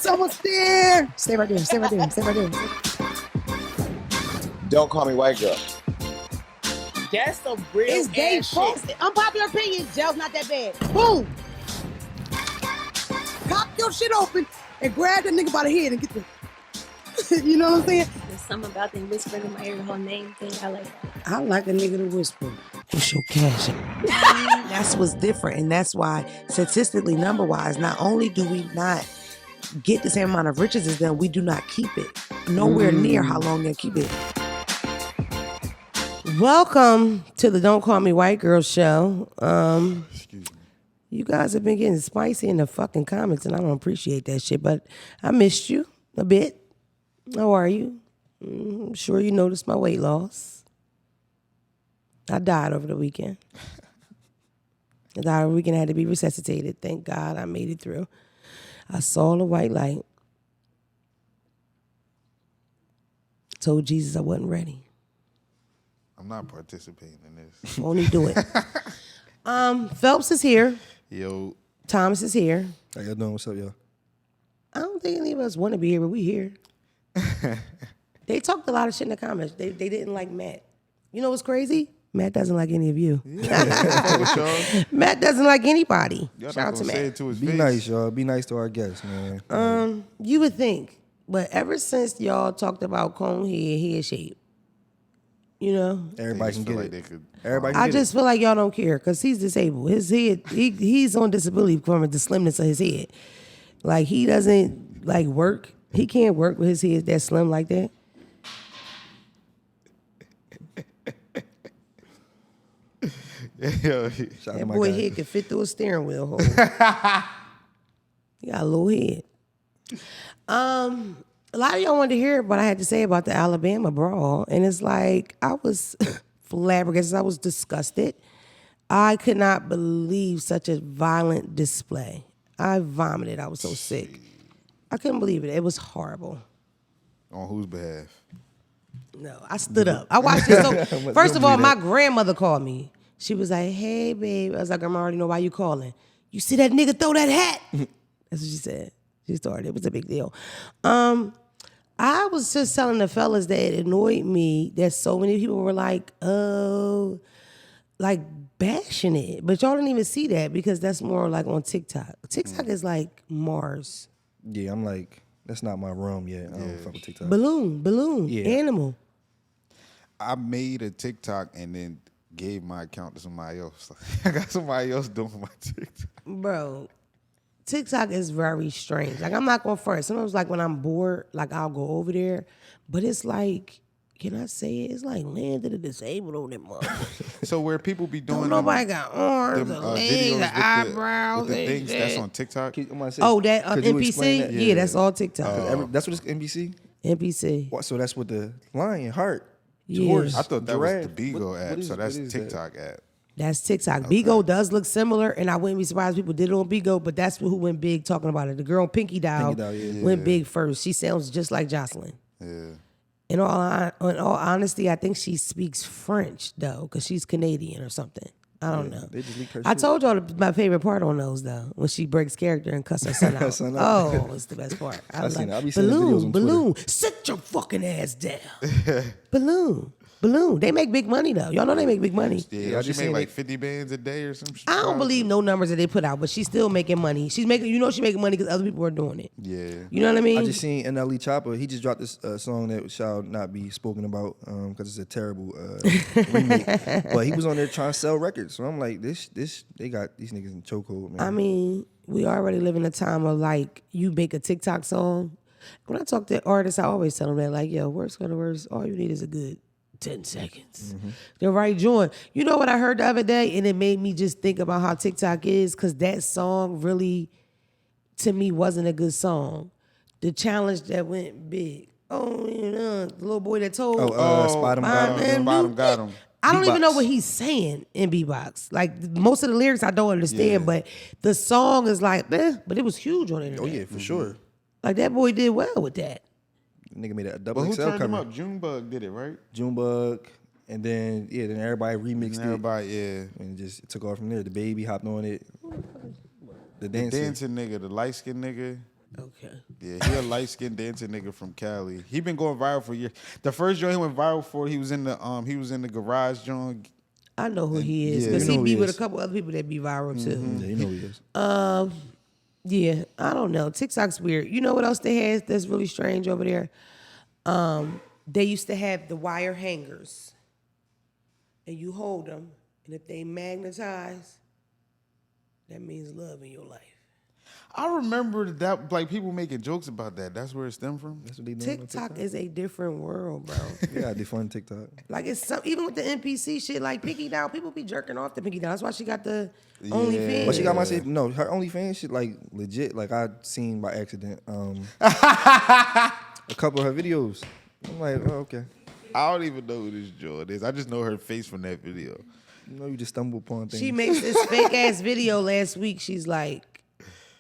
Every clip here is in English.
It's almost there. Stay right there. Stay right there. Stay right there. Don't call me white girl. That's some real It's they ass fault. shit. Unpopular opinion. Jail's not that bad. Boom. Pop your shit open and grab that nigga by the head and get the. You know what I'm saying? There's something about them whispering in my ear, the whole name thing. I like that. I like a nigga to whisper. What's your cash? That's what's different, and that's why statistically, number-wise, not only do we not get the same amount of riches as them, we do not keep it. Nowhere near how long they keep it. Welcome to the Don't Call Me White Girl show. You guys have been getting spicy in the fucking comments, and I don't appreciate that shit, but I missed you a bit. How are you? I'm sure you noticed my weight loss. I died over the weekend. I died over the weekend. I had to be resuscitated. Thank God I made it through. I saw the white light. Told Jesus I wasn't ready. I'm not participating in this. Won't he do it? Phelps is here. Yo. Thomas is here. How y'all doing? What's up, y'all? I don't think any of us want to be here, but we here. They talked a lot of shit in the comments. They didn't like Matt. You know what's crazy? Matt doesn't like any of you. Yeah. Matt doesn't like anybody. Y'all Shout out to say Matt. it to his Be face. nice, y'all. Be nice to our guests, man. You would think, but ever since y'all talked about cone head shape, you know, Everybody They just can feel get like it. they could- Everybody can I get just feel like y'all don't care because he's disabled. His head, he's on disability from the slimness of his head. Like he doesn't like work. He can't work with his head that slim like that. Yo, it. Shout out to That my boy guy. head can fit through a steering wheel hole. He got a little head. A lot of y'all wanted to hear what I had to say about the Alabama brawl, and it's like I was flabbergasted. I was disgusted. I could not believe such a violent display. I vomited. I was so sick. I couldn't believe it. It was horrible. on whose behalf? No, I stood up. I watched it. So first of all, believe my that. grandmother called me. She was like, "Hey, babe." I was like, "Grandma, I already know why you calling. You see that nigga throw that hat?" That's what she said. She started. It was a big deal. I was just telling the fellas that it annoyed me that so many people were like, "Oh," like bashing it, but y'all didn't even see that because that's more like on TikTok. TikTok is like Mars. Yeah, I'm like, that's not my realm yet. I don't fuck with TikTok. Balloon, Yeah. animal. I made a TikTok and then gave my account to somebody else. I got somebody else doing my TikTok. Bro, TikTok is very strange. Like, I'm not going first. Sometimes, like, when I'm bored, like, I'll go over there. But it's like, can I say it? It's like land of the disabled on them motherfuckers. So where people be doing Don't nobody got arms, them, or legs, videos or with eyebrows. with the and things that's shit. on TikTok. I'm gonna say, Oh, that could you explain NPC? that? Yeah, that's all TikTok. That's what it's NPC? NPC. What? So that's what the lion, heart, Yeah. horse. I thought that giraffe. was the Beagle What app, is- so that's what is that? TikTok app. That's TikTok. Bigo does look similar, and I wouldn't be surprised if people did it on Bigo, but that's who went big talking about it. The girl Pinky Doll, went big first. She sounds just like Jocelyn. Yeah. In all honesty, I think she speaks French, though, because she's Canadian or something. I don't know. They just leaked her I shit. told y'all my favorite part on those, though, when she breaks character and cuss her son out. Son out. Oh, it's the best part. I seen like, it. I be seeing the videos on Balloon, sit your fucking ass down. Balloon. They make big money, though. Y'all know they make big money. Yeah, I she just made seen like it. 50 bands a day or some shit. I don't believe no numbers that they put out, but she's still making money. She's making, she's making money because other people are doing it. Yeah. You know what I mean? I just seen NLE Chopper. He just dropped this song that shall not be spoken about because it's a terrible remake. But he was on there trying to sell records. So I'm like, they got these niggas in chokehold, man. I mean, we already live in a time of like, you make a TikTok song. When I talk to artists, I always tell them that, like, yo, worst come to worst, all you need is a good 10 seconds. The right joint. You know what I heard the other day? And it made me just think about how TikTok is, because that song really, to me, wasn't a good song. The challenge that went big. Oh, you know, the little boy that told. Spot 'em, got 'em. Bottom got him. I don't even know beatbox. what he's saying in beatbox. Like, most of the lyrics I don't understand, but the song is like, but it was huge on the internet. Oh yeah, for sure. Like, that boy did well with that. Nigga made a But double who XL turned him cover. up? Junebug did it, right? Junebug, and then everybody remixed And everybody, yeah. it, and it just took off from there. The baby hopped on it. The The dancing. dancing nigga, the light skinned nigga. Okay. Yeah, he a light skinned dancing nigga from Cali. He been going viral for years. The first joint he went viral for, he was in the garage joint. I know who he is Yeah. because You know he who be he with a is. couple other people that be viral too. Yeah, you know who he is. Yeah, I don't know. TikTok's weird. You know what else they have that's really strange over there? They used to have the wire hangers, and you hold them, and if they magnetize, that means love in your life. I remember that, like, people making jokes about that. That's where it stemmed from. That's what they doing on TikTok is a different world, bro. They gotta defund TikTok. Like it's some, even with the NPC shit, like Pinky Down, people be jerking off to Pinky Down. That's why she got the OnlyFans. But she got my shit. No, her OnlyFans shit like legit. Like I seen by accident a couple of her videos. I'm like, oh, okay. I don't even know who this joint is. I just know her face from that video. You know, you just stumble upon things. She makes this fake ass video last week. She's like,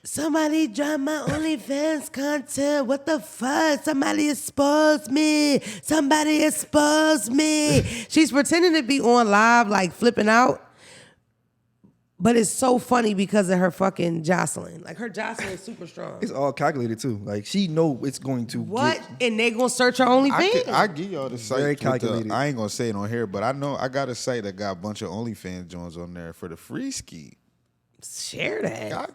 somebody dropped my OnlyFans content. What the fuck? Somebody exposed me. Somebody exposed me. She's pretending to be on live, like flipping out. But it's so funny because of her fucking jostling. Like her jostling is super strong. It's all calculated too. Like she know it's going to What? get And they gonna search her OnlyFans? I give y'all the site. Very with calculated. I ain't gonna say it on here, but I know I got a site that got a bunch of OnlyFans joints on there for the free ski. Share that. I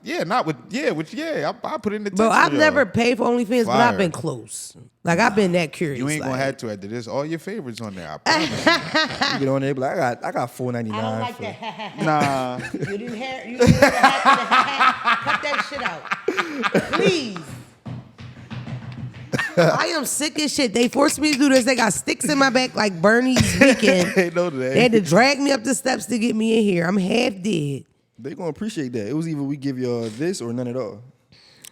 put in the text Bro, for I've y'all. never paid for OnlyFans, but I've Fire. been close. Like I've been that curious. You ain't gonna like, have to after this. All your favorites on there. I promise. you get on there. But I got $4.99. I don't like for, that. Nah. You didn't hear. You didn't hear the cut that shit out, please. I am sick as shit. They forced me to do this. They got sticks in my back like Bernie's weekend. Ain't no that. They had to drag me up the steps to get me in here. I'm half dead. They gonna appreciate that. It was either we give y'all this or none at all.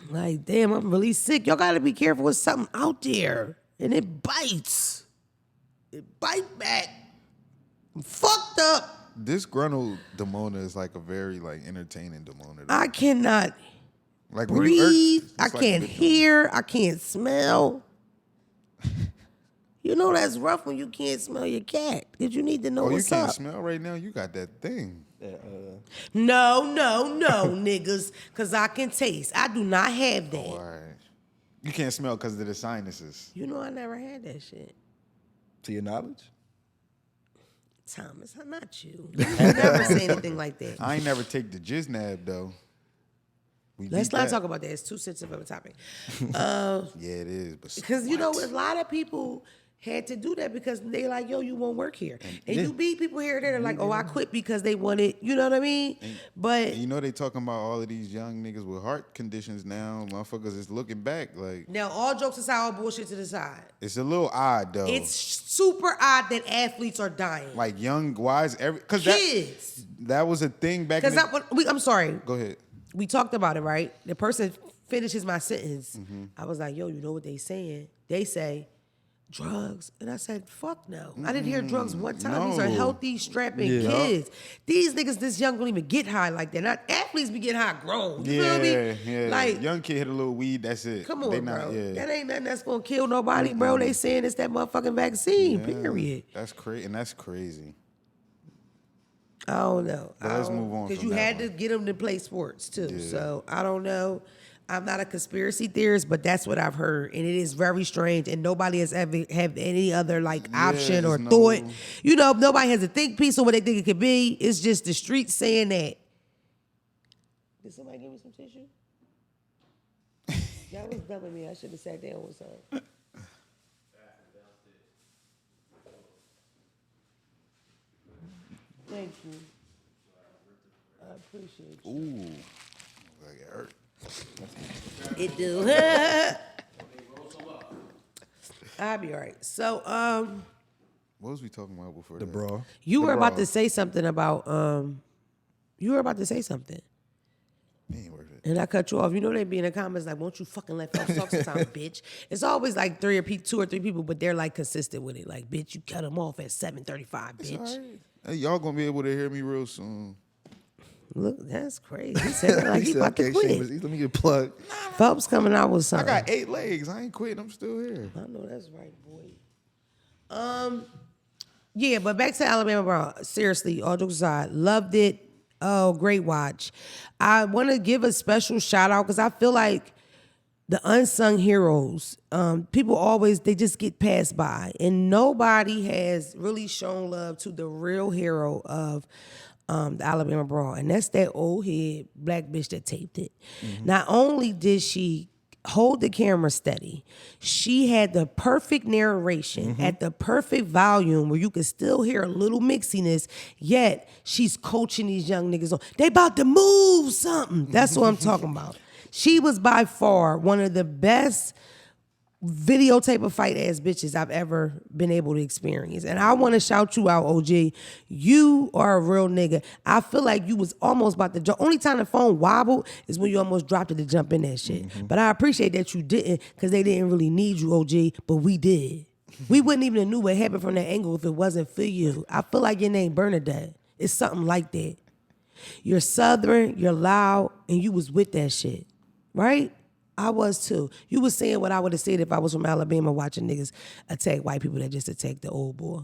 Like, damn, I'm really sick. Y'all gotta be careful with something out there. And it bites. It bite back. I'm fucked up. Disgruntled Demona is like a very like entertaining Demona. I cannot Like when you breathe. it's I like a can't good hear. I can't smell. You know that's rough when you can't smell your cat. Because you need to know Oh, you what's can't up. smell right now? You got that thing. No, niggas. Because I can taste. I do not have that. All right. You can't smell because of the sinuses. You know I never had that shit. To your knowledge? Thomas, I'm not you. You never say anything like that. I ain't never take the jiznab though. We Let's beat not that. talk about that. It's too sensitive of a topic. Yeah, it is. But Because, you know, a lot of people had to do that because they like, yo, you won't work here. And you beat people here and there. They're like, oh, I quit because they wanted, you know what I mean? But and you know they talking about all of these young niggas with heart conditions now. Motherfuckers is looking back like now, all jokes aside, all bullshit to the side. it's a little odd though. It's super odd that athletes are dying. like young wise because Kids. that was a thing back in Because the, I'm sorry. Go ahead. We talked about it, right? The person finishes my sentence. Mm-hmm. I was like, yo, you know what they saying? They say drugs. And I said, fuck no. I didn't hear drugs one time. These are No. healthy, strapping kids. These niggas this young don't even get high like that. Not athletes be getting high grown. You feel me? Yeah. Like, Young kid hit a little weed, that's it. come They on, bro. Yeah. That ain't nothing that's gonna kill nobody, bro. They saying it's that motherfucking vaccine, period. That's crazy, and that's crazy. I don't know. But let's move on Because from you that had one. to get them to play sports too. Yeah. So I don't know. I'm not a conspiracy theorist, but that's what I've heard, and it is very strange. And nobody has ever have any other like option or there's no- thought. You know, nobody has a think piece of what they think it could be. It's just the streets saying that. Did somebody give me some tissue? That was dumb of me. I should have sat down with some. Thank you. I appreciate you. Ooh, like it hurt. It do. I'll be all right. So, What was we talking about before The that? Brawl. you were about Brawl. to say something about you were about to say something, It ain't worth it. and I cut you off. You know they be in the comments like, "Won't you fucking let folks talk sometimes, bitch?" It's always like two or three people, but they're like consistent with it. Like, bitch, you cut them off at 7:35, bitch. All right. Hey, y'all gonna be able to hear me real soon. Look, that's crazy. He said that like he said, about to okay, quit. shameless. Let me get a plug. Phelps coming out with I something. got 8 legs. I ain't quitting. I'm still here. I know that's right, boy. Yeah, but back to Alabama Brawl. Seriously, all jokes aside, loved it. Oh, great watch. I want to give a special shout out because I feel like the unsung heroes. People always, they just get passed by. And nobody has really shown love to the real hero of the Alabama Brawl. And that's that old head black bitch that taped it. Not only did she hold the camera steady, she had the perfect narration at the perfect volume where you could still hear a little mixiness, yet she's coaching these young niggas on. They about to move something. That's what I'm talking about. She was by far one of the best videotape of fight ass bitches I've ever been able to experience. And I want to shout you out, OG. You are a real nigga. I feel like you was almost about to jump. Only time the phone wobbled is when you almost dropped it to jump in that shit. But I appreciate that you didn't, because they didn't really need you, OG, but we did. We wouldn't even have knew what happened from that angle if it wasn't for you. I feel like your name Bernadette. It's something like that. You're Southern, you're loud, and you was with that shit, right? I was too. You was saying what I would have said if I was from Alabama watching niggas attack white people that just attacked the old boy.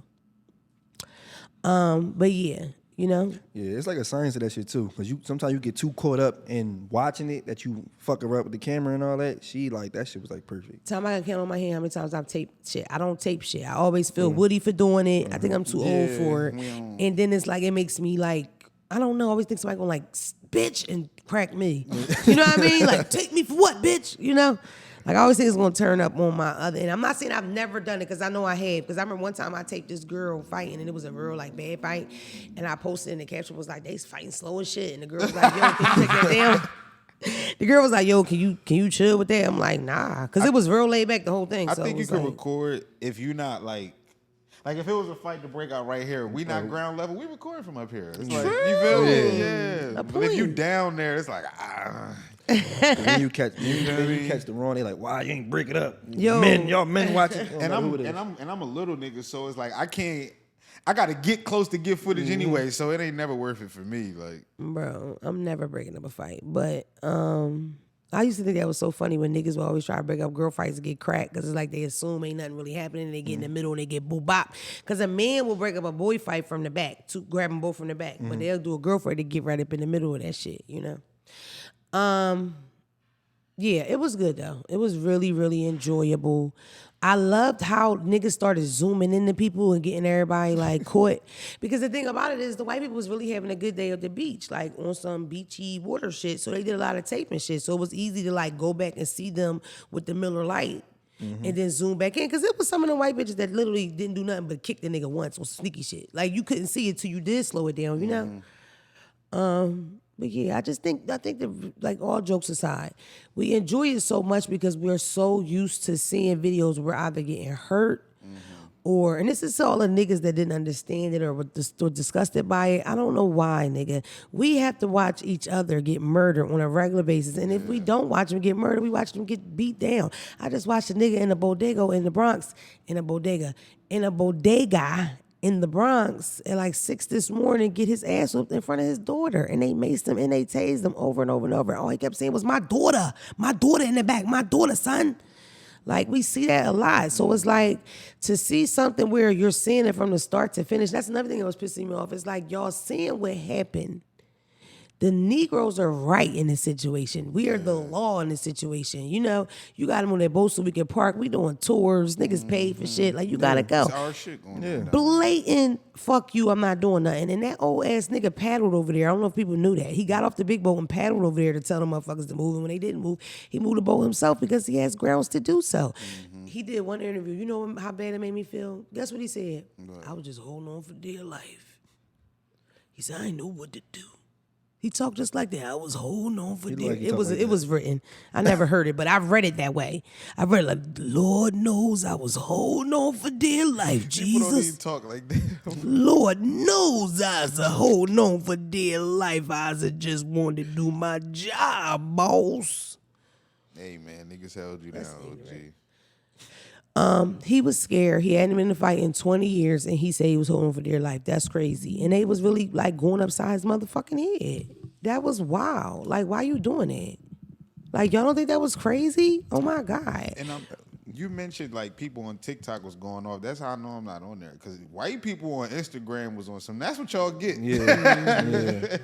But yeah, you know? Yeah, it's like a science to that shit too. Cause sometimes you get too caught up in watching it that you fuck her up with the camera and all that. She like, that shit was like perfect. Time I can count on my hand how many times I've taped shit. I don't tape shit. I always feel woody for doing it. I think I'm too old for it. And then it's like, it makes me like, I don't know, I always think somebody gonna like, bitch, and crack me. You know what I mean? Like, take me for what, bitch? You know? Like, I always think it's gonna turn up on my other end. I'm not saying I've never done it, because I know I have. Because I remember one time I taped this girl fighting, and it was a real, like, bad fight. And I posted, and the caption was like, they fighting slow as shit. And the girl was like, yo, can you take that down? The girl was like, yo, can you chill with that? I'm like, nah. Because it was real laid back, the whole thing. I so think you can like, record if you're not like if it was a fight to break out right here, we not ground level, we record from up here. It's like, you feel me? Yeah. But if you down there, it's like, When you catch the wrong, they like, why you ain't break it up? Yo. Y'all men watching. and I'm a little nigga, so it's like I gotta get close to get footage anyway, so it ain't never worth it for me. Like, bro, I'm never breaking up a fight. But I used to think that was so funny when niggas would always try to break up girl fights and get cracked, because it's like they assume ain't nothing really happening, and they get in the middle and they get boo bop. Because a man will break up a boy fight from the back, to grab them both from the back, but they'll do a girl fight to get right up in the middle of that shit, you know? Yeah, it was good though. It was really, really enjoyable. I loved how niggas started zooming into people and getting everybody like caught. Because the thing about it is the white people was really having a good day at the beach, like on some beachy water shit. So they did a lot of taping shit. So it was easy to like go back and see them with the Miller Lite and then zoom back in. Because it was some of the white bitches that literally didn't do nothing but kick the nigga once on sneaky shit. Like you couldn't see it till you did slow it down, you know? But yeah, I think that, like, all jokes aside, we enjoy it so much because we're so used to seeing videos where we're either getting hurt or, and this is all the niggas that didn't understand it or were disgusted by it. I don't know why, nigga. We have to watch each other get murdered on a regular basis. And if we don't watch them get murdered, we watch them get beat down. I just watched a nigga in a bodega in the Bronx, in a bodega in the Bronx at like 6 this morning get his ass whooped in front of his daughter. And they maced him and they tased him over and over and over. All he kept saying was, my daughter in the back, my daughter, son. Like, we see that a lot. So it's like, to see something where you're seeing it from the start to finish, that's another thing that was pissing me off. It's like, y'all seeing what happened. The Negroes are right in this situation. We are the law in this situation. You know, you got them on their boat so we can park. We doing tours. Niggas paid for shit. Like, you gotta go. it's our shit going on. Blatant, fuck you, I'm not doing nothing. And that old ass nigga paddled over there. I don't know if people knew that. He got off the big boat and paddled over there to tell them motherfuckers to move. And when they didn't move, he moved the boat himself because he has grounds to do so. He did one interview. You know how bad it made me feel? Guess what he said? I was just holding on for dear life. He said, I didn't know what to do. He talked just like that. I was holding on for dear. It was written. I never heard it, but I read it that way. I read it like, Lord knows I was holding on for dear life, Jesus. People don't even talk like that. Lord knows I was holding on for dear life. I just wanted to do my job, boss. Hey man, niggas held you down, OG. He was scared. He hadn't been in a fight in 20 years, and he said he was holding for dear life. That's crazy. And they was really, like, going upside his motherfucking head. That was wild. Like, why you doing it? Like, y'all don't think that was crazy? Oh, my God. And you mentioned, like, people on TikTok was going off. That's how I know I'm not on there. Because white people on Instagram was on some. That's what y'all get. Yeah.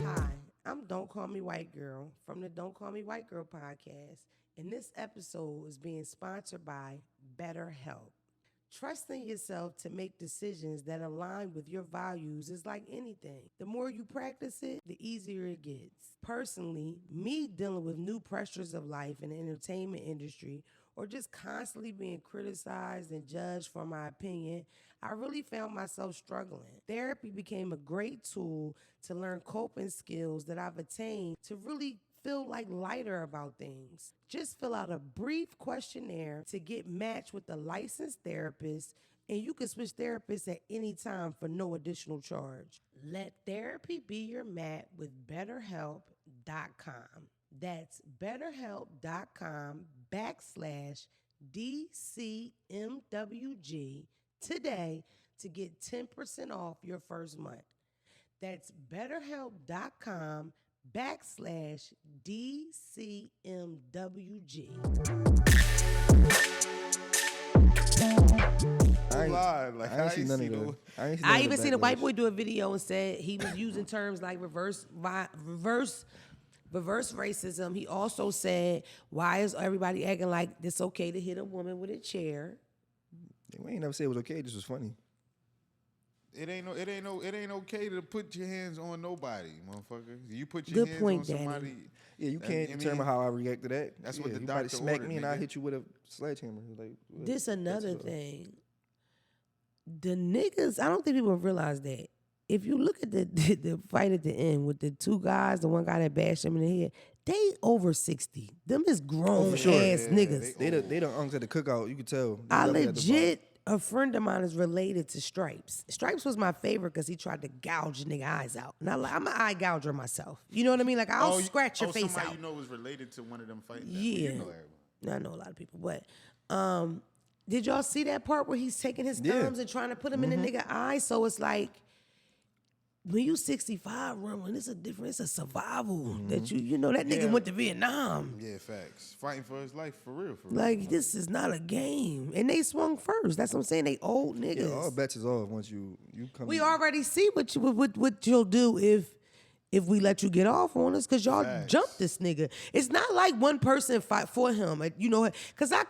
Hi, I'm Don't Call Me Me White Girl from the Don't Call Me White Girl podcast, and this episode is being sponsored by BetterHelp. Trusting yourself to make decisions that align with your values is like anything. The more you practice it, the easier it gets. Personally, me dealing with new pressures of life in the entertainment industry or just constantly being criticized and judged for my opinion, I really found myself struggling. Therapy became a great tool to learn coping skills that I've attained to really feel like lighter about things. Just fill out a brief questionnaire to get matched with a licensed therapist, and you can switch therapists at any time for no additional charge. Let therapy be your mat with BetterHelp.com. That's BetterHelp.com/DCMWG today to get 10% off your first month. That's BetterHelp.com/DCMWG. I ain't seen none of those. I even seen a white boy do a video and said he was using terms like reverse racism. He also said, "Why is everybody acting like it's okay to hit a woman with a chair?" We ain't never said it was okay. This was funny. It ain't okay to put your hands on nobody, motherfucker. You put Good your hands point, on somebody. Daddy. Yeah, you can't determine how I react to that. That's what the you doctor might smack ordered, me and nigga. I hit you with a sledgehammer. Like This another thing. The niggas, I don't think people realize that. If you look at the fight at the end with the two guys, the one guy that bashed him in the head, they over 60. Them is grown ass niggas. They done unks at the cookout. You could tell. They I definitely at the bar. legit, a friend of mine is related to Stripes. Stripes was my favorite because he tried to gouge nigga eyes out. And I'm an eye gouger myself. You know what I mean? Like, I'll scratch your face somebody out. you know was related to one of them fighting. Yeah. You know everybody. I know a lot of people, but did y'all see that part where he's taking his thumbs and trying to put them in the nigga eye? So it's like, when you 65 rumbling, it's a survival that you know that nigga went to Vietnam. Yeah, facts. Fighting for his life, for real. Like, this is not a game. And they swung first. That's what I'm saying. They old niggas. Yeah, all bets is off once you come. We already see what you'll do if we let you get off on us, because y'all jumped this nigga. It's not like one person fight for him, you know, because I'm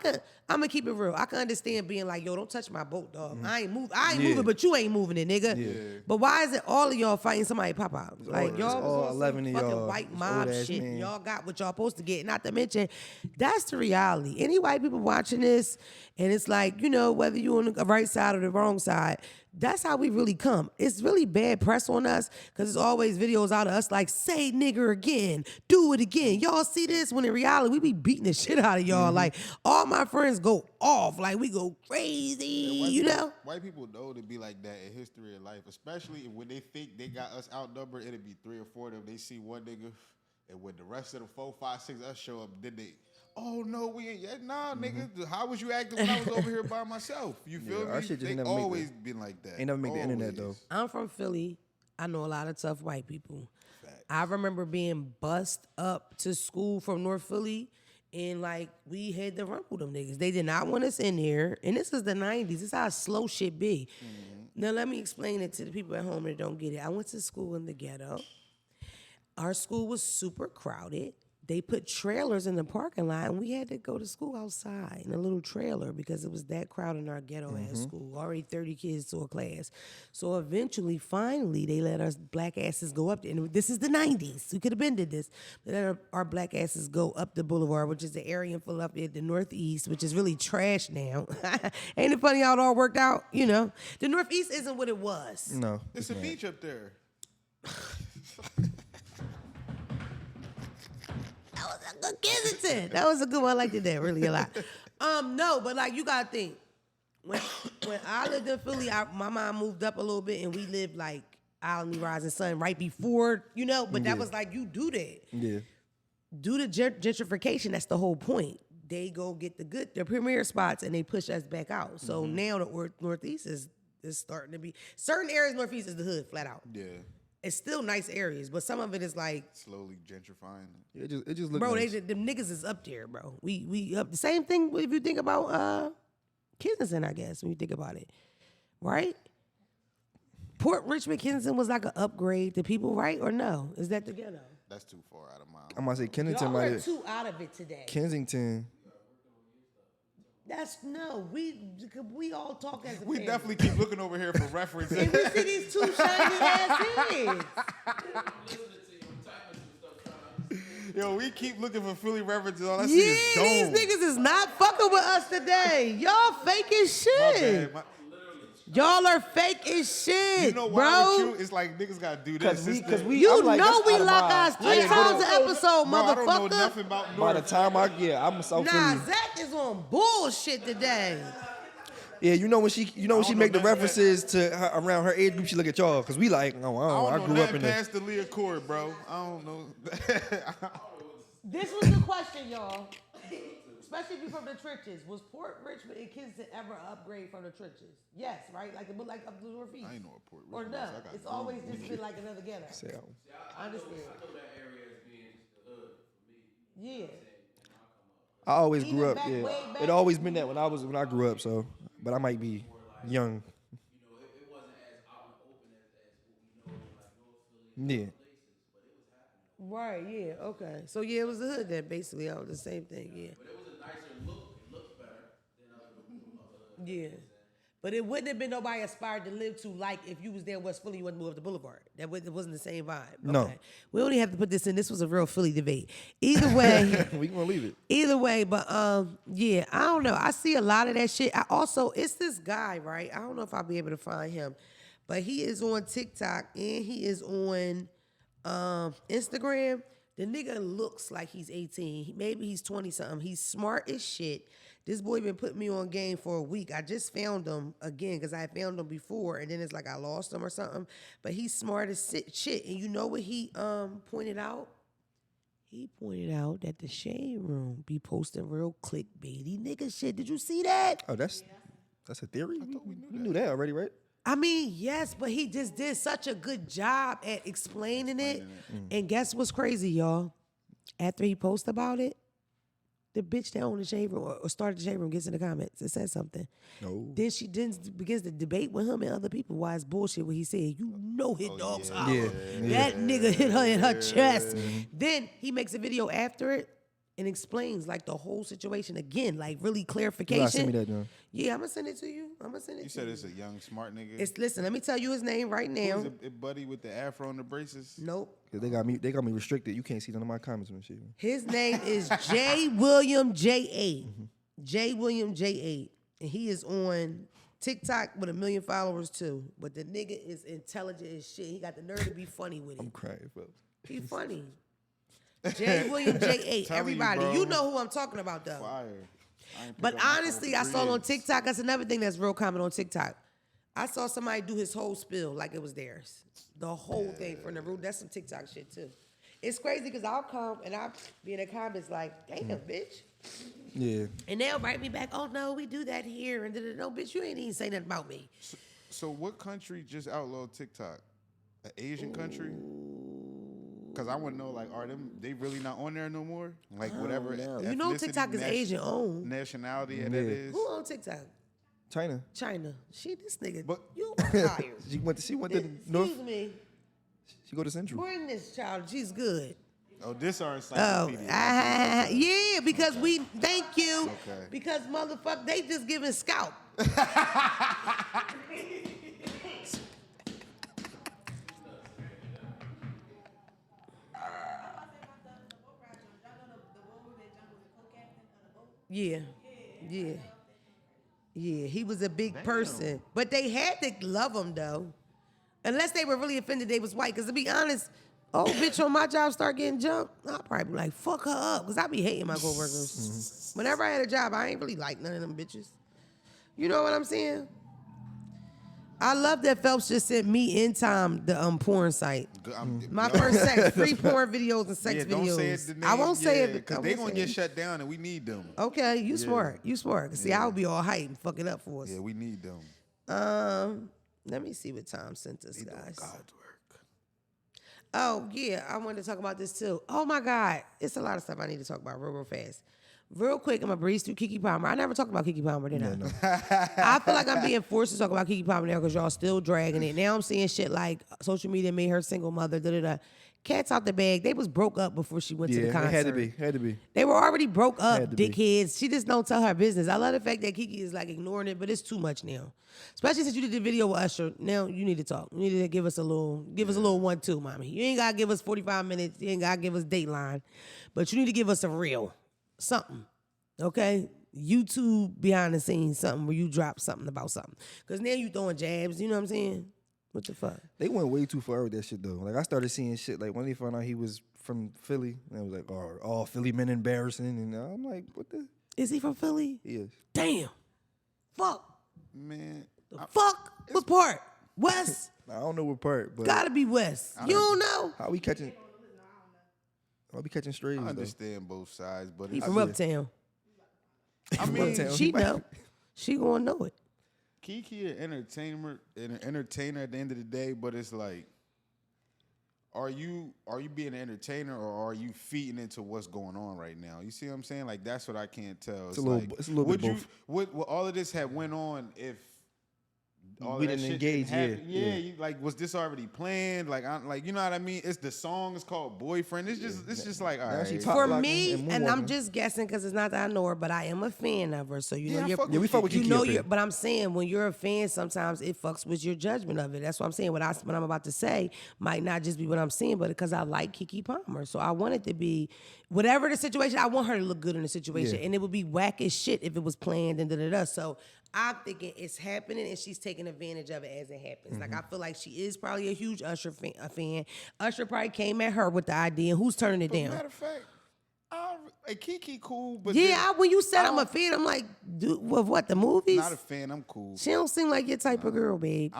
gonna keep it real. I can understand being like, yo, don't touch my boat, dog. I ain't moving, but you ain't moving it, nigga. Yeah. But why is it all of y'all fighting somebody pop out? Like, y'all was on 11 some of fucking y'all. white It's mob old-ass shit. man. Y'all got what y'all supposed to get. Not to mention, that's the reality. Any white people watching this, and it's like, you know, whether you on the right side or the wrong side, that's how we really come. It's really bad press on us because there's always videos out of us like, say nigger again, do it again. Y'all see this? When in reality, we be beating the shit out of y'all. Like, all my friends go off. Like, we go crazy, you know? White people know to be like that in history of life, especially when they think they got us outnumbered. It'll be 3 or 4 of them. They see one nigga, and when the rest of the 4, 5, 6 us show up, then they, oh no, we ain't yet. Nah, nigga, how was you acting when I was over here by myself? You feel me? Our shit just They never always been like that. Ain't never make the internet though. I'm from Philly. I know a lot of tough white people. I remember being bussed up to school from North Philly, and like, we had to rumble them niggas. They did not want us in there. And this is the 90s. This is how slow shit be. Now let me explain it to the people at home that don't get it. I went to school in the ghetto. Our school was super crowded. They put trailers in the parking lot, and we had to go to school outside in a little trailer because it was that crowded in our ghetto ass school. Already 30 kids to a class. So eventually, finally, they let us black asses go up there. And this is the 90s. We could have been did this. They let our black asses go up the boulevard, which is the area in Philadelphia, the Northeast, which is really trash now. Ain't it funny how it all worked out? You know, the Northeast isn't what it was. No, It's a beach up there. Kensington. That was a good one. I liked it there really a lot. No, but like, you gotta think, when I lived in Philly, my mom moved up a little bit, and we lived like Island Rising Sun right before, you know. But that was like, you do that. Yeah. Do the gentrification. That's the whole point. They go get the premier spots, and they push us back out. So now the Northeast is starting to be, certain areas. Northeast is the hood flat out. Yeah. It's still nice areas, but some of it is like Slowly gentrifying. It just looks bro, nice. them niggas is up there, bro. We up the same thing if you think about Kensington, I guess, when you think about it. Right? Port Richmond, Kensington was like an upgrade to people, right? Or no? Is that the ghetto? That's too far out of mine. I'm about to say Kennington Y'all might are have. too out of it today. Kensington. We all talk as a We family. definitely keep looking over here for references. And we see these two shiny ass heads. Yo, we keep looking for Philly references. All I see Yeah, is these dome. niggas is not fucking with us today. Y'all fake as My shit. bad. Y'all are fake as shit, You know why with bro. you? It's like niggas gotta do this. You I'm like, know that's we out of lock my- eyes I 3 didn't go times to- an episode, Bro, I don't know motherfucker. nothing about By the North. time I'm South Nah, Philly. Zack is on bullshit today. Yeah, you know when she don't know make the none of references to her, around her age group, she look at y'all because we like, oh, I I grew don't up know in that the. past the Leah Cord, bro. I don't know. This was the question, y'all. Especially if you're from the trenches. Was Port Richmond and Kingston ever upgrade from the trenches? Yes, right? Like up the Northeast. I ain't know what Port Or Richmond no. is. I got It's Google. always just been like another ghetto. I understand. Yeah. I always Even grew up. back, Yeah, way back. it always been that when I grew up. So, but I might be young. Yeah. Right, yeah, okay. So yeah, it was the hood then, basically. All the same thing, yeah. But it was a nicer look. It looked better than other Yeah. But it wouldn't have been nobody aspired to live to like if you was there in West Philly, you wouldn't move up the boulevard. It wasn't the same vibe. No. Okay. We only have to put this in. This was a real Philly debate. Either way. We gonna leave it. Either way, but yeah, I don't know. I see a lot of that shit. It's this guy, right? I don't know if I'll be able to find him, but he is on TikTok and he is on Instagram. The nigga looks like he's 18. Maybe he's 20 something. He's smart as shit. This boy been putting me on game for a week. I just found him again because I found him before, and then it's like I lost him or something. But he's smart as shit. And you know what he pointed out? He pointed out that the Shade Room be posting real clickbaity nigga shit. Did you see that? Oh, that's a theory. We knew that already, right? I mean, yes, but he just did such a good job at explaining it. And guess what's crazy, y'all? After he posts about it, the bitch that owned the Shade Room or started the Shade Room gets in the comments and says something. No. Then she begins to debate with him and other people why it's bullshit what he said. You know his dog's holler. Yeah. That nigga hit her in her chest. Then he makes a video after it and explains like the whole situation again, like really clarification. You gotta send me that, John. Yeah, I'm gonna send it to you. You said it's a young, smart nigga. Listen, let me tell you his name right now. Who's a buddy with the afro and the braces? Nope. Cause they got me restricted. You can't see none of my comments and shit. His name is J. William J8. J. William J8. And he is on TikTok with 1 million followers too. But the nigga is intelligent as shit. He got the nerve to be funny with it. I'm crying, folks. He funny. J. William J8. Telling you, Everybody. bro. You know who I'm talking about though. Fire. I ain't pick But up my phone honestly, for I 3 saw on days. TikTok, that's another thing that's real common on TikTok. I saw somebody do his whole spill like it was theirs. The whole thing from the root. That's some TikTok shit too. It's crazy because I'll come and I'll be in the comments like, damn, bitch. Yeah. And they'll write me back, oh no, we do that here. And no, bitch, you ain't even say nothing about me. So what country just outlawed TikTok? An Asian country? Because I want to know, like, they really not on there no more? Like, whatever. No. You know ethnicity, TikTok is Asian owned. Nationality that is. Who on TikTok? China. China. This nigga, But- you are tired. She went to north. Excuse me. She go to central. Bring this child. She's good. Oh, this our Oh, encyclopedia. yeah, because thank you. Okay. Because motherfucker, they just giving scalp. Yeah. He was a big person, but they had to love him though, unless they were really offended they was white. Because to be honest, bitch on my job start getting jumped, I'll probably be like, fuck her up, because I be hating my coworkers. Whenever I had a job, I ain't really like none of them bitches. You know what I'm saying? I love that Phelps just sent me in time the porn site. My first free porn videos and sex videos. Don't say it, the name, I won't say it because they gonna get shut down and we need them. Okay, you smart. You smart. See, I would be all hype and fuck it up for us. Yeah, we need them. Let me see what Tom sent us, guys. God's work. Oh, yeah, I wanted to talk about this too. Oh my God. It's a lot of stuff I need to talk about real fast. Real quick, I'm gonna breeze through Keke Palmer. I never talked about Keke Palmer, did I? No. I feel like I'm being forced to talk about Keke Palmer now because y'all still dragging it. Now I'm seeing shit like social media made her single mother. Cats out the bag. They was broke up before she went to the concert. It had to be. They were already broke up, Had to be. dickheads. She just don't tell her business. I love the fact that Keke is like ignoring it, but it's too much now. Especially since you did the video with Usher. Now you need to talk. You need to give us a little 1-2, mommy. You ain't gotta give us 45 minutes. You ain't gotta give us Dateline, but you need to give us a reel, something. Okay, YouTube behind the scenes, something where you drop something about something. Cause now you throwing jabs. You know what I'm saying? What the fuck? They went way too far with that shit though. Like I started seeing shit like when they found out he was from Philly, and it was like, oh, all Philly men embarrassing, and I'm like, what the? Is he from Philly? He is. Damn. Fuck. Man. Fuck. What part? West? I don't know what part, but Gotta be West. You don't know? how we catching? How we catching strays? I though? understand both sides, but He it's, from Uptown. I mean, Uptown. She know. She gonna know it. Keke an entertainer at the end of the day, but it's like, are you being an entertainer or are you feeding into what's going on right now? You see what I'm saying? Like that's what I can't tell. It's a little bit both. Would all of this had went on if all We of that didn't shit engage, happen? yeah. You, like was this already planned? Like you know what I mean? It's the song is called Boyfriend. It's just like all Now she right. top For blocking me, and I'm moonwalking. just guessing because it's not that I know her, but I am a fan of her. So you Yeah, know, I you're, fuck with we fuck with you Keke know, up here. but I'm saying when you're a fan, sometimes it fucks with your judgment of it. That's what I'm saying. What I'm about to say might not just be what I'm saying, but because I like Keke Palmer, so I want it to be whatever the situation. I want her to look good in the situation, Yeah. and it would be whack as shit if it was planned and da. So I'm thinking it's happening, and she's taking advantage of it as it happens. Like I feel like she is probably a huge Usher fan. Usher probably came at her with the idea, and who's turning it But down? matter of fact, Keke cool, but Yeah, when you said I I'm a don't- fan, I'm like, dude, with what, the movies? not a fan. I'm cool. She don't seem like your type of girl, babe.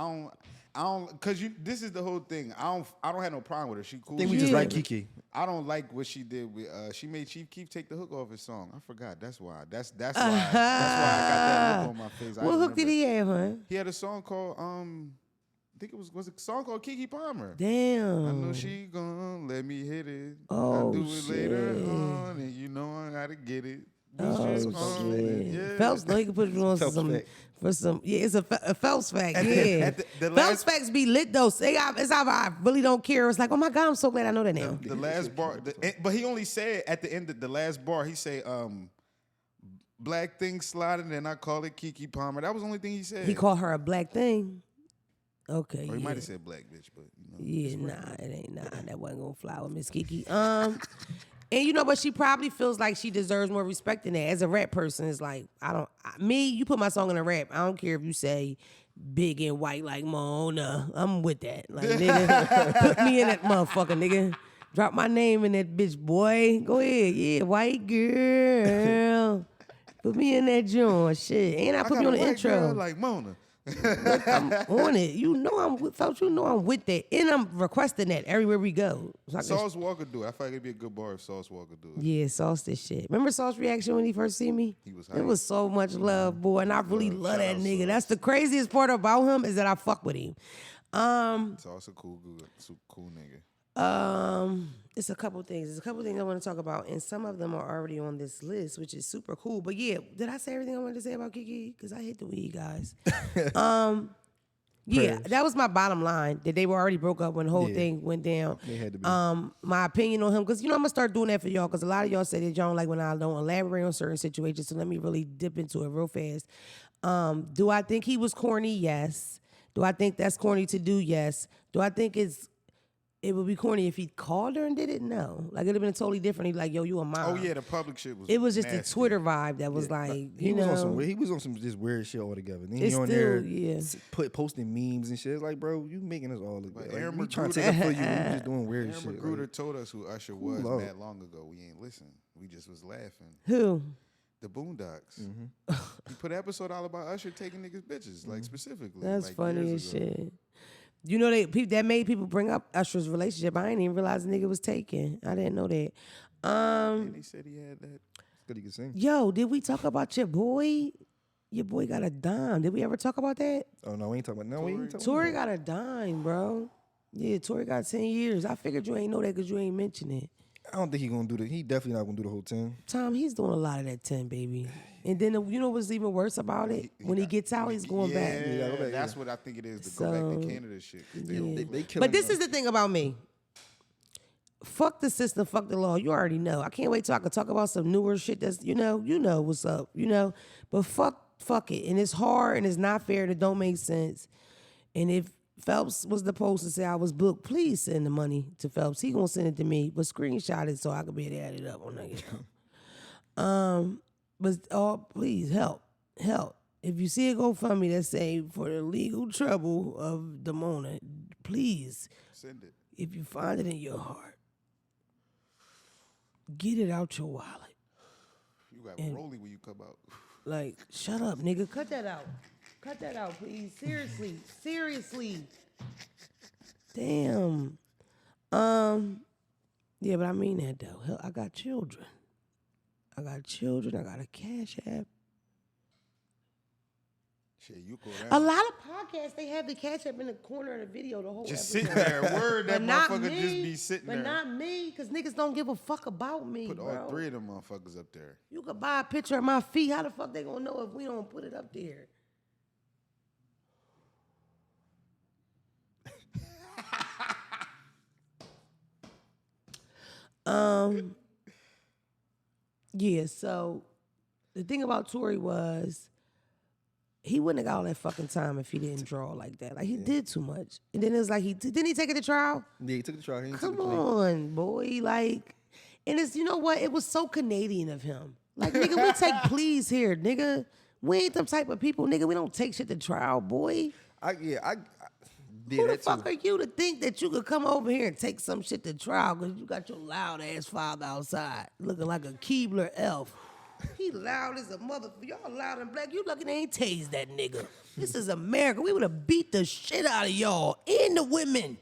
I don't, cause this is the whole thing. I don't have no problem with her. She cool. I think we She just Yeah. like good. Keke. I don't like what she did with. She made Chief Keef take the hook off his song. I forgot. That's why. That's why. That's why I got that look on my face. I What hook remember. did he have, huh? He had a song called I think it was a song called Keke Palmer. Damn. I know she gon' let me hit it. Oh, I'll do it later shit. on, and you know I gotta get it. Oh, It's just on. shit. Yeah. Phelps, no, he can put it on Phelps some, fact. for some, yeah, it's a Phelps fact, At the- yeah. at the Phelps last- facts be lit, though. It's either I really don't care. It's like, oh my God, I'm so glad I know that now. The last bar, but he only said at the end of the last bar, he say, black thing sliding, and I call it Keke Palmer. That was the only thing he said. He called her a black thing. Okay, Or he yeah. might have said black bitch, but you know. Yeah, nah, it ain't that wasn't gonna fly with Miss Keke. And you know, but she probably feels like she deserves more respect than that. As a rap person, it's like you put my song in a rap. I don't care if you say big and white like Mona. I'm with that. Like nigga, put me in that motherfucker, nigga. Drop my name in that bitch, boy. Go ahead, yeah, white girl. Put me in that joint, shit. And I put got me on a the white intro. girl like Mona. I'm on it. You know I'm with that. And I'm requesting that everywhere we go. So I can- Sauce Walker do it. I feel like it'd be a good bar if Sauce Walker do it. yeah, Sauce this shit. Remember Sauce reaction when he first see me? He was It hype. was so much love, boy. And I really love Shout that out nigga. Sauce. That's the craziest part about him is that I fuck with him. Sauce a cool nigga. It's a couple things. There's a couple things I want to talk about, and some of them are already on this list, which is super cool. But yeah, did I say everything I wanted to say about Keke? Because I hate the weed, guys. Yeah, Prayers. that was my bottom line. That they were already broke up when the whole Yeah. thing went down. They had to be. My opinion on him, because I'm gonna start doing that for y'all, because a lot of y'all say that y'all don't like when I don't elaborate on certain situations. So let me really dip into it real fast. Do I think he was corny? Yes. Do I think that's corny to do? Yes. Do I think it would be corny if he called her and did it? No. Like it'd have been totally different. He'd be like, yo, you a mom. Oh yeah, the public shit was. It was just nasty. the Twitter vibe that was like, He you was know. on some just weird shit altogether. Then It's he on still- there yeah. posting memes and shit. It's like, bro, you making us all look But bad. Aaron Like, we trying to Magruder- take up for you. You just doing weird Aaron shit. Magruder Like, told us who Usher was Cool out. that long ago. We ain't listen. We just was laughing. Who? The Boondocks. Mm-hmm. He put an episode all about Usher taking niggas bitches, like specifically. That's like, funny years as ago. shit. You know that made people bring up Usher's relationship. I didn't even realize the nigga was taken. I didn't know that. And he said he had that. good he can sing. Yo, did we talk about your boy? Your boy got a dime. Did we ever talk about that? Oh no, we ain't talking about. No, we ain't talking. Tory got a dime, bro. Yeah, Tory got 10 years. I figured you ain't know that because you ain't mention it. I don't think he gonna do the. He definitely not gonna do the whole 10. Tom, he's doing a lot of that 10, baby. And then you know what's even worse about it? When he gets out, he's going back. Yeah, go back, That's yeah. what I think it is to go back to Canada shit. 'Cause They killing But this them. is the thing about me. Fuck the system, fuck the law. You already know. I can't wait till I can talk about some newer shit that's, you know what's up, But fuck it. And it's hard and it's not fair and it don't make sense. And if Phelps was supposed to say I was booked, please send the money to Phelps. He gonna send it to me, but screenshot it so I can be able to add it up when I get home. But please help. If you see a GoFundMe that say for the legal trouble of Damona, please send it. if you find it in your heart, get it out your wallet. You got rolling when you come out. Like, shut up, nigga. Cut that out. Cut that out, please. Seriously. Damn. Yeah, but I mean that though. Hell, I got children. I got a cash app. Shit, you go down. A lot of podcasts, they have the cash app in the corner of the video the whole Just episode. sitting there. Word, that But not motherfucker me. just be sitting But there. not me, because niggas don't give a fuck about me, Put bro. all three of them motherfuckers up there. You could buy a picture of my feet. How the fuck they gonna know if we don't put it up there? Yeah, so the thing about Tory was he wouldn't have got all that fucking time if he didn't draw like that. Like, he did too much. And then it was like, didn't he take it to trial? Yeah, he took the trial. He didn't Come take the plea. on, boy. Like, and it's, you know what? It was so Canadian of him. Like, nigga, we take pleas here, nigga. We ain't them type of people, nigga. We don't take shit to trial, boy. I Who the that fuck too. are you to think that you could come over here and take some shit to trial because you got your loud ass father outside looking like a Keebler elf? He loud as a mother. Y'all loud and black. You lucky they ain't tased that nigga. This is America. We would have beat the shit out of y'all and the women.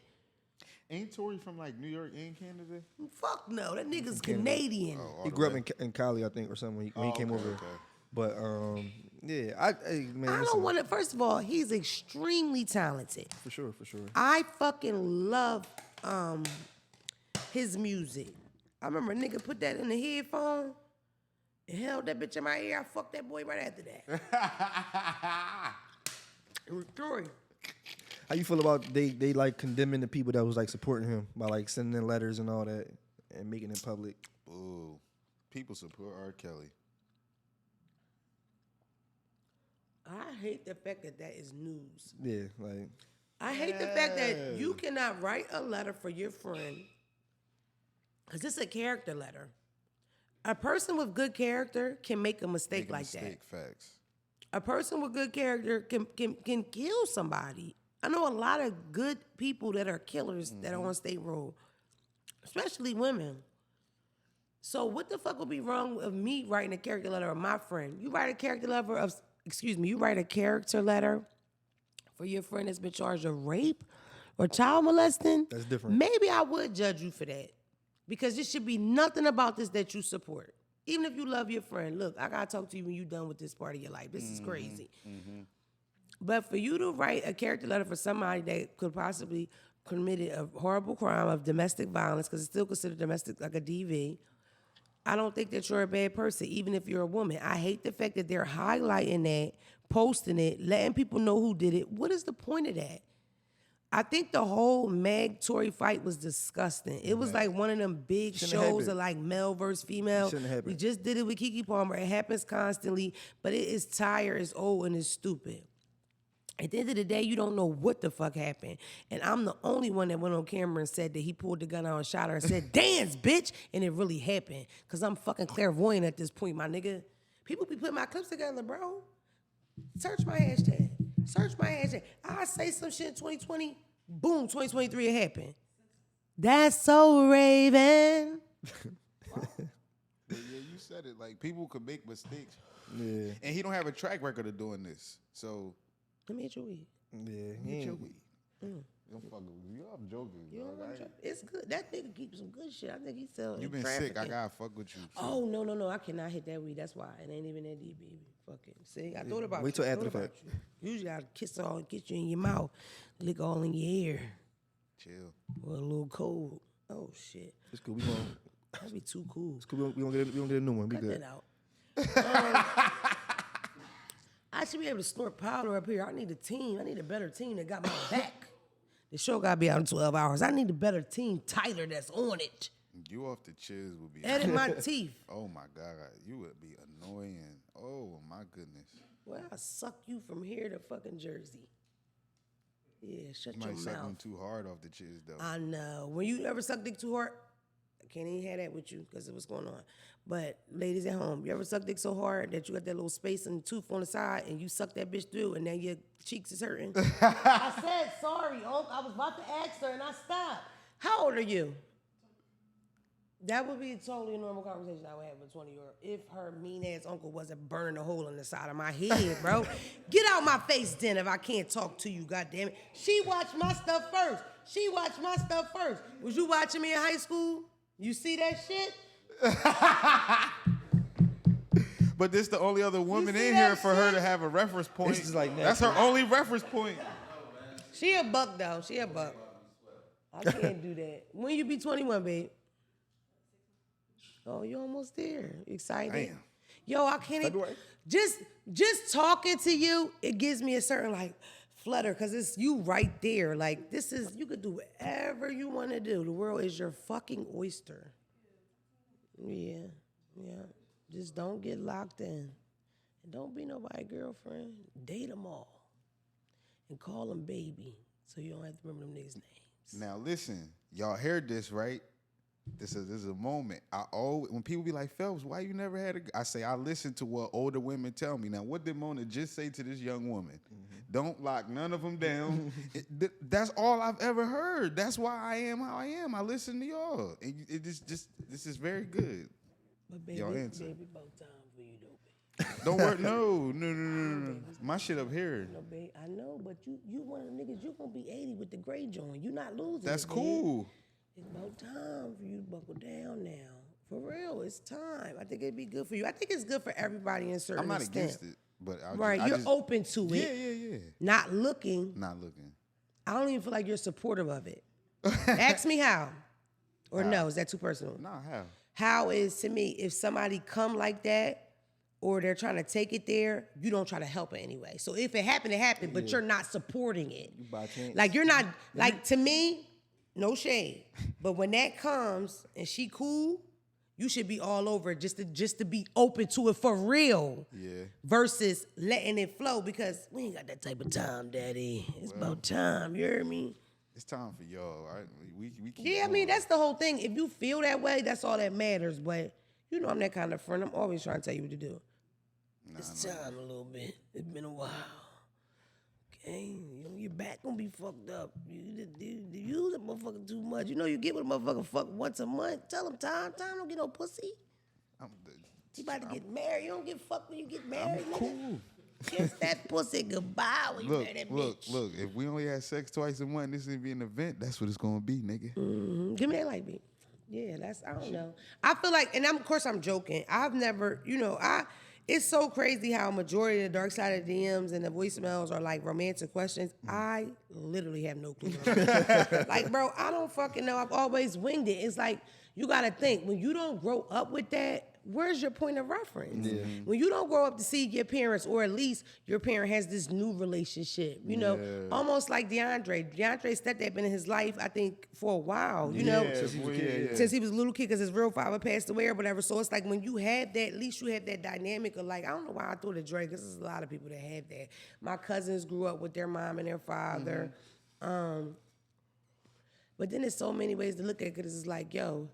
Ain't Tory from like New York and Canada? Fuck no. That nigga's Canadian. He grew up in Cali, I think, or something when he came over. Okay. But yeah, man, I listen, don't want to. First of all, he's extremely talented. for sure. I fucking love his music. I remember a nigga put that in the headphone and held that bitch in my ear. I fucked that boy right after that. It was Tory. How you feel about they like condemning the people that was like supporting him by like sending in letters and all that and making it public? Ooh. People support R. Kelly. I hate the fact that that is news. Yeah, like I hate the fact that you cannot write a letter for your friend because it's a character letter. A person with good character can make a mistake Make a like mistake, that. facts. A person with good character can kill somebody. I know a lot of good people that are killers that are on state road, especially women. So what the fuck would be wrong with me writing a character letter of my friend? You write a character letter of, you write a character letter for your friend that's been charged of rape or child molesting? That's different. Maybe I would judge you for that because there should be nothing about this that you support. Even if you love your friend, look, I gotta talk to you when you're done with this part of your life. This is crazy. But for you to write a character letter for somebody that could possibly committed a horrible crime of domestic violence, because it's still considered domestic, like a DV, I don't think that you're a bad person, even if you're a woman. I hate the fact that they're highlighting that, posting it, letting people know who did it. What is the point of that? I think the whole Meg Tory fight was disgusting. It was like one of them big Shouldn't shows happen. of like male versus female. Shouldn't happen. We just did it with Keke Palmer. It happens constantly, but it is tired, it's old, and it's stupid. At the end of the day, you don't know what the fuck happened. And I'm the only one that went on camera and said that he pulled the gun out and shot her and said, dance, bitch. And it really happened. Because I'm fucking clairvoyant at this point, my nigga. People be putting my clips together, bro. Search my hashtag. I say some shit in 2020, boom, 2023 it happened. That's so Raven. Yeah, you said it. Like, people could make mistakes. yeah, And he don't have a track record of doing this. So, Let me hit your weed. yeah. get He your ain't, weed. I'm fucking with you. I'm joking. You know dog. what I'm trying- It's good. That nigga keeps some good shit. I think he's still You been trafficking. sick. I gotta fuck with you. too. Oh, no. I cannot hit that weed. That's why. It ain't even that deep, baby. Fuck it. See, I thought about Wait till you. after Thought the about fact. you. Usually I kiss all, get you in your mouth, lick all in your ear. Chill. Or a little cold. Oh, shit. it's cool. We gonna That'd be too cool. It's cool. We don't get a new one. We Cut good. that out. I should be able to snort powder up here. I need a team. I need a better team that got my back. The show got to be out in 12 hours. I need a better team, Tyler, that's on it. You off the chiz would be. Edit my teeth. Oh my God, you would be annoying. Oh my goodness. Well, I suck you from here to fucking Jersey. Yeah, shut You your might suck mouth. them too hard off the chiz though. I know. When you ever suck dick too hard, I can't even have that with you because of what's going on. But ladies at home, you ever suck dick so hard that you got that little space in the tooth on the side and you suck that bitch through and now your cheeks is hurting? I said sorry, Unc. I was about to ask her and I stopped. How old are you? That would be totally a normal conversation I would have with 20-year-old if her mean-ass uncle wasn't burning a hole in the side of my head, bro. Get out my face then if I can't talk to you, goddammit. She watched my stuff first. Was you watching me in high school? You see that shit? But this the only other woman see in that here for her shit? to have a reference point. This is like That's her only reference point. She a buck, though. She a buck. I can't do that. When you be 21, babe? Oh, you almost there. Excited? Damn. Yo, I can't even. Just talking to you, it gives me a certain like flutter because it's you right there. Like this is you could do whatever you want to do. The world is your fucking oyster. Yeah. Just don't get locked in. And don't be nobody's girlfriend. Date them all. And call them baby so you don't have to remember them niggas' names. Now listen, y'all heard this, right? This is a moment. When people be like, Phelps, why you never had I say, I listen to what older women tell me. Now, what did Mona just say to this young woman? Mm-hmm. Don't lock none of them down. That's all I've ever heard. That's why I am how I am. I listen to y'all. And this is very good. But baby, Y'all answer. baby, about time for you though, baby. Don't worry. No. My shit up here. No, babe, I know, but you one of the niggas, you gonna be 80 with the gray joint. You not losing. That's it, babe. cool. It's about time for you to buckle down now. For real, it's time. I think it'd be good for you. I think it's good for everybody in certain I'm not extent. against it, but You're open to it. Yeah. Not looking. Not looking. I don't even feel like you're supportive of it. Ask me how. Or no, is that too personal? Nah, how? How is, to me, if somebody come like that or they're trying to take it there, you don't try to help it anyway. So if it happened, it happened, but you're not supporting it. You by chance. Like you're not, like to me, no shade. But when that comes and she cool, you should be all over it just to be open to it for real. Yeah. Versus letting it flow because we ain't got that type of time, daddy. It's about time, you heard me? It's time for y'all. We keep Yeah, I mean, going. that's the whole thing. If you feel that way, that's all that matters. But you know I'm that kind of friend. I'm always trying to tell you what to do. It's time a little bit. It's been a while. Okay? Your back gonna be fucked up. You use a motherfucker too much. You know you get with a motherfucker fuck once a month. Tell him time don't get no pussy. You about to get married. You don't get fucked when you get married. I'm cool. Kiss that pussy goodbye when you marry that bitch. Look. If we only had sex twice a month, this would be an event. That's what it's gonna be, nigga. Mm-hmm. Give me that light beat. Yeah, I don't know. I feel like, and of course I'm joking. I've never, it's so crazy how majority of the dark side of DMs and the voicemails are like romantic questions. I literally have no clue. Like, bro, I don't fucking know. I've always winged it. It's like, you gotta think, when you don't grow up with that, where's your point of reference? Yeah. When you don't grow up to see your parents, or at least your parent has this new relationship, almost like DeAndre. DeAndre's stepdad been in his life, I think, for a while, Since he was a kid. Since he was a little kid, because his real father passed away or whatever. So it's like when you have that, at least you have that dynamic of like, I don't know why I thought of Dre, because there's a lot of people that have that. My cousins grew up with their mom and their father. But then there's so many ways to look at it, because it's like, so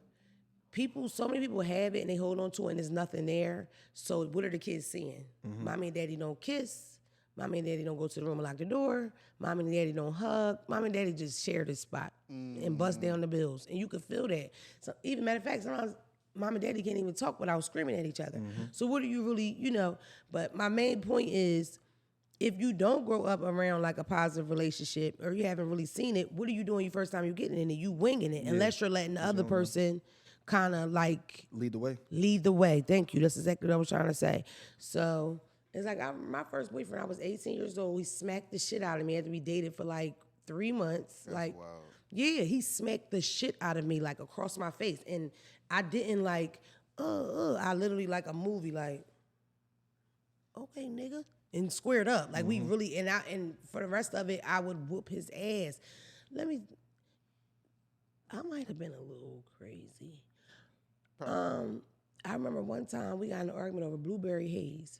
many people have it and they hold on to it and there's nothing there. So what are the kids seeing? Mommy and daddy don't kiss. Mommy and daddy don't go to the room and lock the door. Mommy and daddy don't hug. Mommy and daddy just share this spot and bust down the bills. And you can feel that. So even matter of fact, sometimes mom and daddy can't even talk without screaming at each other. So what do you really, But my main point is, if you don't grow up around like a positive relationship or you haven't really seen it, what are you doing your first time you're getting in it? You winging it, unless you're letting the other person kind of like Lead the way. Lead the way. Thank you. That's exactly what I was trying to say. So it's like my first boyfriend, I was 18 years old. He smacked the shit out of me after we dated for like 3 months. That's like, wild. Yeah, he smacked the shit out of me like across my face, and I didn't like. I literally like a movie like. Okay, nigga, and squared up like we really and for the rest of it, I would whoop his ass. I might have been a little crazy. I remember one time we got in an argument over Blueberry Haze.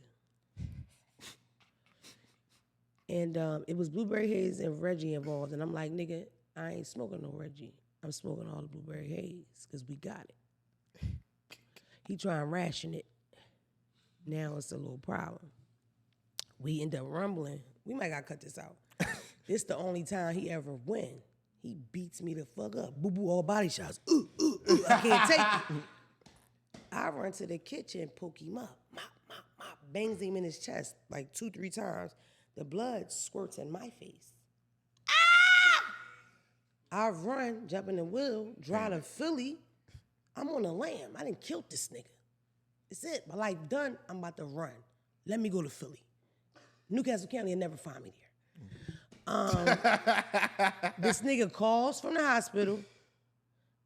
And it was Blueberry Haze and Reggie involved. And I'm like, nigga, I ain't smoking no Reggie. I'm smoking all the Blueberry Haze because we got it. He try and ration it. Now it's a little problem. We end up rumbling. We might gotta cut this out. This the only time he ever win. He beats me the fuck up. Boo boo, all body shots. I can't take it. I run to the kitchen, poke him up. Mop, mop, mop. Bangs him in his chest like 2-3 times. The blood squirts in my face. Ah! I run, jump in the wheel, drive to Philly. I'm on a lam. I didn't kill this nigga. It's it. My life done. I'm about to run. Let me go to Philly. Newcastle County will never find me there. This nigga calls from the hospital.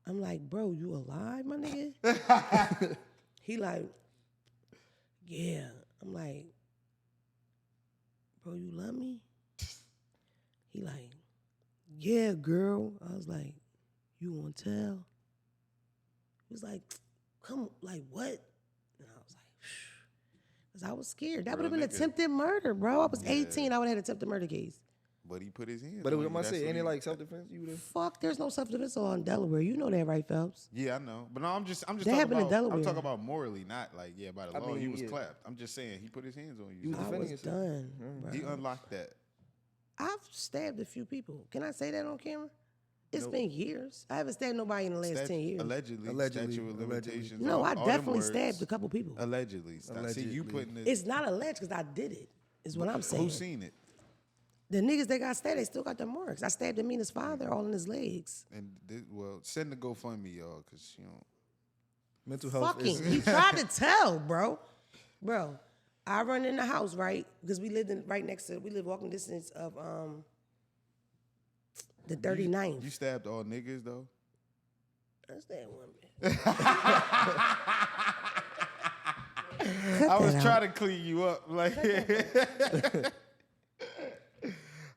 I'm like, bro, you alive, my nigga? He like, yeah. I'm like, bro, you love me? He like, yeah, girl. I was like, you wanna tell? He was like, come, like what? And I was like, because I was scared. That would have been attempted murder, bro. I was 18. I would have had attempted murder case. But he put his hands. But it was, on you. I'm That's say, what ain't he- it like self-defense? You would have. Fuck, there's no self-defense law in Delaware. You know that, right, Phelps? Yeah, I know. But no, I'm just That talking happened in about. Delaware. I'm talking about morally, not like by the I law. mean, You was yeah. clapped. I'm just saying he put his hands on You you. was I defending was yourself. done, bro. He unlocked that. I've stabbed a few people. Can I say that on camera? It's been years. I haven't stabbed nobody in the last 10 years. Allegedly, Allegedly, statute of limitations. No, I all them definitely words. stabbed a couple people. Allegedly. See, you Allegedly. putting it. It's not alleged because I did it, is what I'm saying. Who seen it? The niggas that got stabbed, they still got the marks. I stabbed Amina's father all in his legs. And well, send the GoFundMe, y'all, because you know. Mental health Fucking, is. he tried to tell, bro. Bro, I run in the house, right? Because we lived right next to, we live walking distance of the 39th. You stabbed all niggas though. I stabbed one man. I was trying to clean you up, like.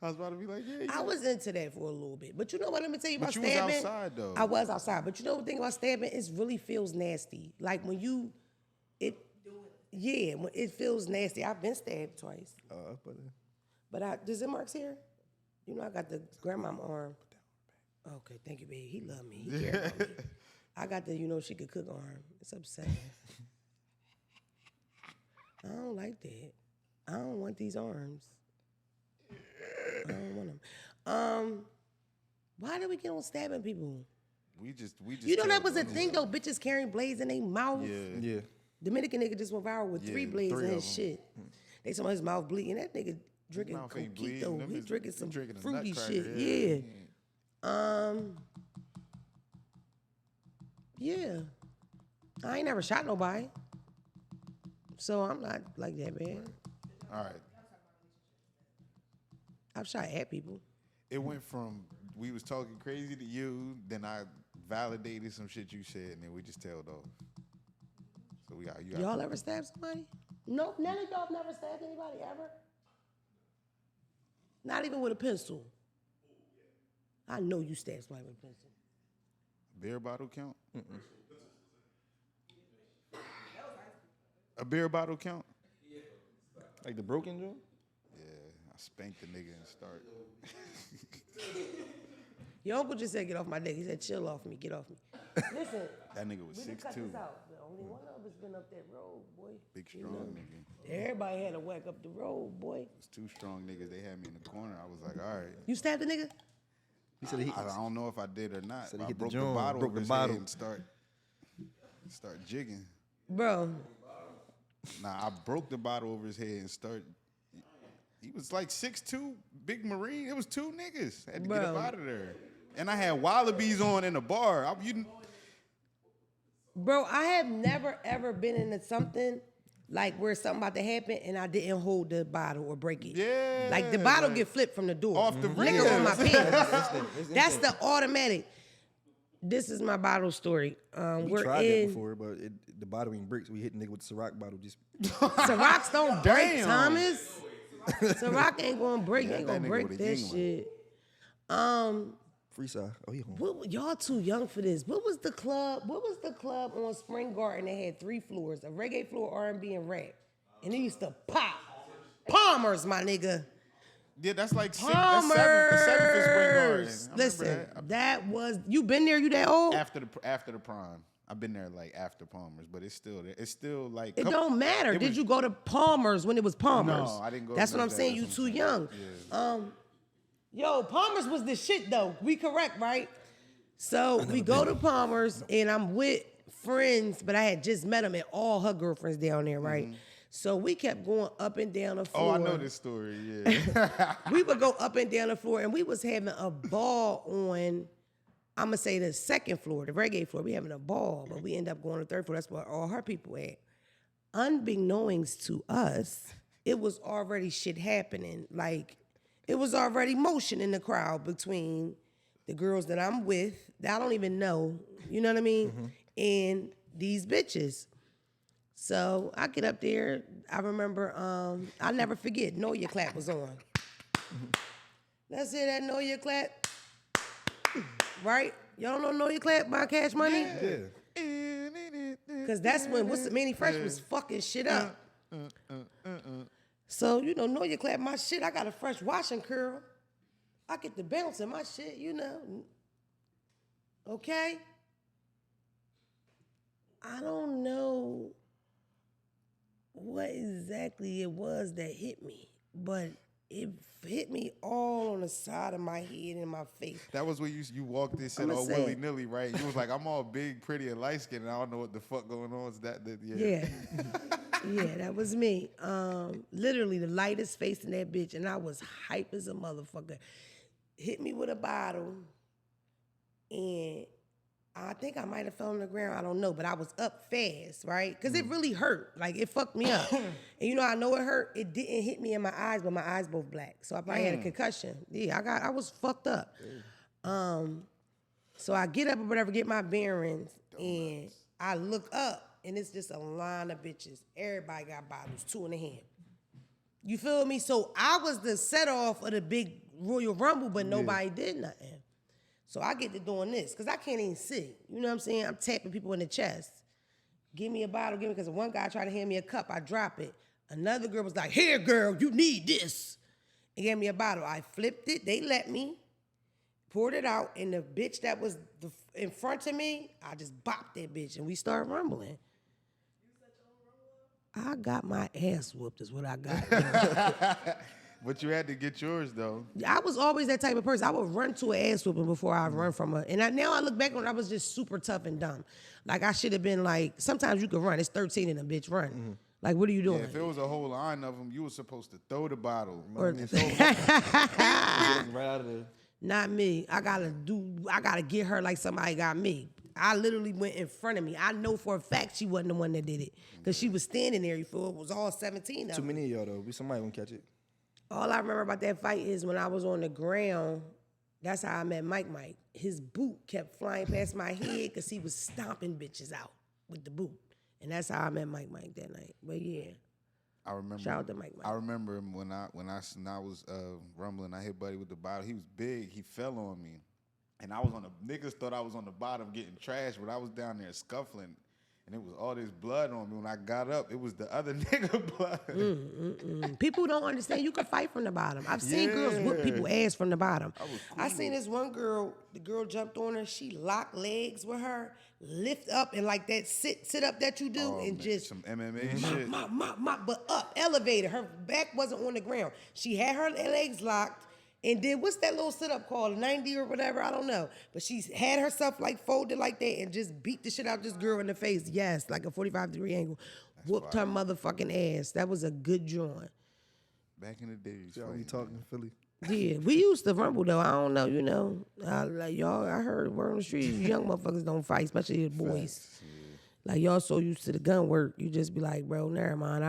I was about to be like, yeah. I was into that for a little bit. But you know what? Let me tell you about But you was stabbing. outside, though. I was outside. But you know the thing about stabbing? It really feels nasty. Like when you, when it feels nasty. I've been stabbed twice. But there's marks here? You know I got the grandmama arm. Okay, thank you, baby. He love me. He care about me. I got the, she could cook arm. It's upsetting. I don't like that. I don't want these arms. I don't want them. Why did we get on stabbing people? We just. You know that killed was a them. thing though. Bitches carrying blades in their mouth. Yeah. Dominican nigga just went viral with 3 blades three in of his them. shit. They saw his mouth bleeding. That nigga drinking mouth ain't bleeding. coquito. Them He is- drinking he some drinking a fruity nutcracker, shit. yeah. Yeah. I ain't never shot nobody. So I'm not like that, man. All right. I've shot at people. It went from we was talking crazy to you, then I validated some shit you said, and then we just tailed off. So we got you. got- Y'all ever stabbed somebody? Nope, none of y'all have never stabbed anybody ever? Not even with a pencil. I know you stabbed somebody with a pencil. Beer bottle count? A beer bottle count? Like the broken joint? Yeah, I spanked the nigga and start. Your uncle just said, get off my dick. He said, chill off me, get off me. Listen, That nigga was we can cut this 6'2". out. But only one of us been up that road, boy. Big You strong know? nigga. Everybody had to whack up the road, boy. It was 2 strong niggas. They had me in the corner. I was like, all right. You stabbed the nigga? He said he. I don't know if I did or not. Said he but I hit the broke the joint, bottle broke over the his bottle. head and start jigging. Bro, Nah, I broke the bottle over his head and start. He was like 6'2", big Marine. It was 2 niggas. Had to get up Bro. out of there. And I had wallabies on in the bar. bro, I have never ever been into something like where something about to happen and I didn't hold the bottle or break it. Yeah, Like the bottle like, get flipped from the door. off the Liquor rim. on my pants. It's That's instant. the automatic. This is my bottle story. We We're tried in that before, but the bottle ain't breaks. We hit the nigga with the Ciroc bottle. Just Cirocs don't break, Damn. Thomas. Ciroc ain't gonna break. Yeah, Ain't that gonna nigga break with a that Yingling. shit. freestyle. Oh, he home. Y'all too young for this. What was the club? What was the club on Spring Garden that had 3 floors? A reggae floor, R&B, and rap. And it used to pop. Palmer's, my nigga. Yeah, that's like Palmer's. the seventh is Spring Garden. I remember Listen, that was, you been there? You that old? after the prime. I've been there like after Palmer's, but it's still like It don't matter. Did you go to Palmer's when it was Palmer's? No, I didn't go That's to what I'm that. saying. You That's too what I'm young. saying. Yo, Palmer's was the shit though. We correct, right? So we go to Palmer's and I'm with friends, but I had just met them and all her girlfriends down there, right? Mm-hmm. So we kept going up and down the floor. Oh, I know this story. Yeah. We would go up and down the floor and we was having a ball on, I'm gonna say the second floor, the reggae floor. We having a ball, but we end up going to the third floor. That's where all her people at. Unbeknownst to us, it was already shit happening. Like, it was already motion in the crowd between the girls that I'm with, that I don't even know, you know what I mean? And these bitches. So I get up there, I remember, I'll never forget, Know Your Clap was on. Let's hear that Know Your Clap. Right? Y'all don't know Your Clap by Cash Money? Yeah. Because that's when What's the Manny Fresh was fucking shit up. So, Know Your Clap, my shit, I got a fresh washing curl. I get to bounce in my shit, Okay? I don't know what exactly it was that hit me, but it hit me all on the side of my head and my face. That was when you walked in, said I'ma all say it. willy-nilly, right? You was like, I'm all big, pretty, and light-skinned, and I don't know what the fuck going on. Is that yeah. Yeah. Yeah, that was me. Literally the lightest face in that bitch, and I was hype as a motherfucker. Hit me with a bottle, and I think I might have fell on the ground. I don't know, but I was up fast, right? Because it really hurt. Like, it fucked me up. And I know it hurt. It didn't hit me in my eyes, but my eyes both black. So I probably had a concussion. Yeah, I was fucked up. So I get up or whatever, get my bearings, and I look up, and it's just a line of bitches. Everybody got bottles, 2 in the hand. You feel me? So I was the set off of the big Royal Rumble, but nobody did nothing. So I get to doing this, because I can't even see. You know what I'm saying? I'm tapping people in the chest. Give me a bottle, because one guy tried to hand me a cup, I drop it. Another girl was like, here, girl, you need this. And gave me a bottle. I flipped it, they let me, poured it out, and the bitch that was in front of me, I just bopped that bitch, and we started rumbling. I got my ass whooped is what I got. But you had to get yours, though. I was always that type of person. I would run to an ass whooping before I run from her. And now I look back on it, I was just super tough and dumb. Like, I should have been like, sometimes you could run. It's 13 and a bitch run. Like, what are you doing? Yeah, if it was a whole line of them, you were supposed to throw the bottle. Or- And throw Right out of there. Not me. I gotta get her like somebody got me. I literally went in front of me. I know for a fact she wasn't the one that did it. Because she was standing there, you feel? It was all 17 of Too them. many of y'all though. Somebody won't catch it. All I remember about that fight is when I was on the ground, that's how I met Mike. His boot kept flying past my head because he was stomping bitches out with the boot. And that's how I met Mike that night. But yeah. I remember. Shout out to Mike. I remember him when I was rumbling. I hit Buddy with the bottle. He was big. He fell on me, and I was on the niggas thought I was on the bottom getting trashed, but I was down there scuffling, and it was all this blood on me. When I got up, it was the other nigga blood. People don't understand you can fight from the bottom. I've seen girls whip people ass from the bottom. I seen this one girl, the girl jumped on her, she locked legs with her, lift up and like that sit up that you do and Man, just some MMA shit. mop, but up, elevated. Her back wasn't on the ground. She had her legs locked and did, what's that little sit up called, 90 or whatever, I don't know. But she had herself like folded like that and just beat the shit out this girl in the face. Yes, like a 45-degree angle. Whooped her motherfucking ass. That was a good joint. Back in the days. Y'all be fighting. talking in Philly. Yeah, we used to rumble though. I don't know, like y'all. I heard word on the street, young motherfuckers don't fight, especially the boys. Facts, Like y'all so used to the gun work, you just be like, bro, never mind.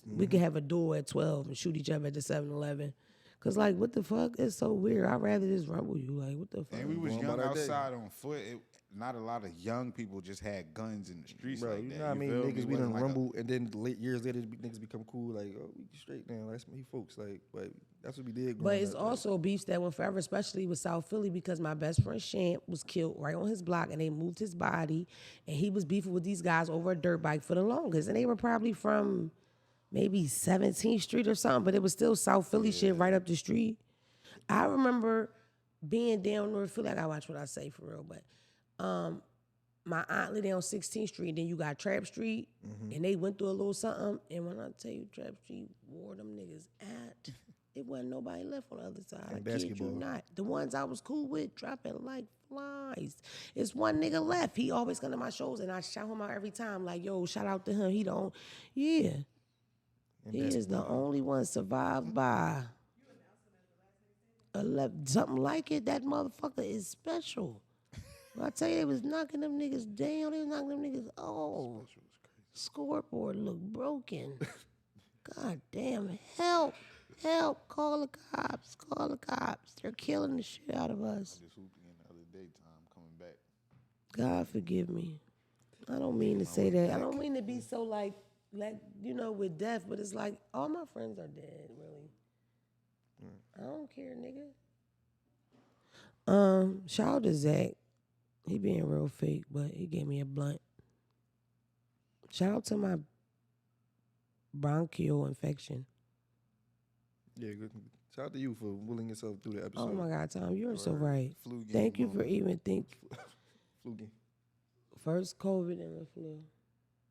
We could have a duel at 12 and shoot each other at the 7-Eleven. Cause like, what the fuck? It's so weird. I'd rather just rumble you. Like, what the fuck? And we was Going young about our day. outside on foot. Not a lot of young people just had guns in the streets Bro, like you that. know what I mean? feel me? Niggas It we done wasn't like a- rumble, and then years later, niggas become cool. Like, oh, we straight now. That's me, folks. Like, but that's what we did. But growing it's up, also beefs that went forever, especially with South Philly, because my best friend Champ was killed right on his block, and they moved his body, and he was beefing with these guys over a dirt bike for the longest, and they were probably from maybe 17th Street or something, but it was still South Philly shit right up the street. I remember being down North Philly. I gotta watch what I say for real, but my aunt lived on 16th Street, and then you got Trap Street, and they went through a little something. And when I tell you Trap Street wore them niggas out, it wasn't nobody left on the other side. I kid basketball. you not. The ones I was cool with dropping like flies. It's one nigga left. He always come to my shows, and I shout him out every time, like, yo, shout out to him. He don't, yeah. He is the only one survived by 11, something like it. That motherfucker is special. When I tell you, they was knocking them niggas down. They was knocking them niggas off. Scoreboard looked broken. God damn, help, help, call the cops, call the cops. They're killing the shit out of us. Just hooped again the other day, time coming back. God forgive me. I don't mean to say that. I don't mean to be so like, with death, but it's like, all my friends are dead, really. I don't care, nigga. Shout out to Zack. He being real fake, but he gave me a blunt. Shout out to my bronchial infection. Yeah, good. Shout out to you for willing yourself through the episode. Oh my God, Tom, you're so right. Flu game Thank you for moment. even thinking. Flu game. First COVID and the flu.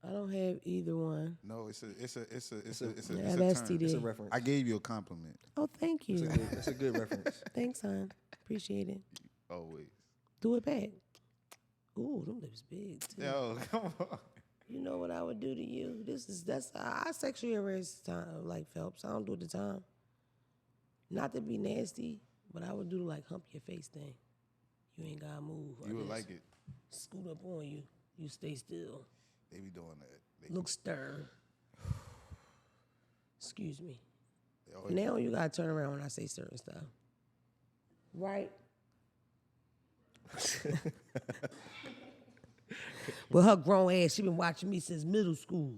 I don't have either one. No, it's a Yeah, term. that's TD. It's a reference. I gave you a compliment. Oh, thank you. That's a good reference. Thanks, hon. Appreciate it. Always. Do it back. Ooh, them lips big too. Yo, come on. You know what I would do to you? I sexually harass time like Phelps. I don't do it the time. Not to be nasty, but I would do like hump your face thing. You ain't gotta move. You would like it. Scoot up on you. You stay still. They be doing that. They Look stern. Excuse me. always- Now you gotta turn around when I say certain stuff. Right? But her grown ass, she been watching me since middle school.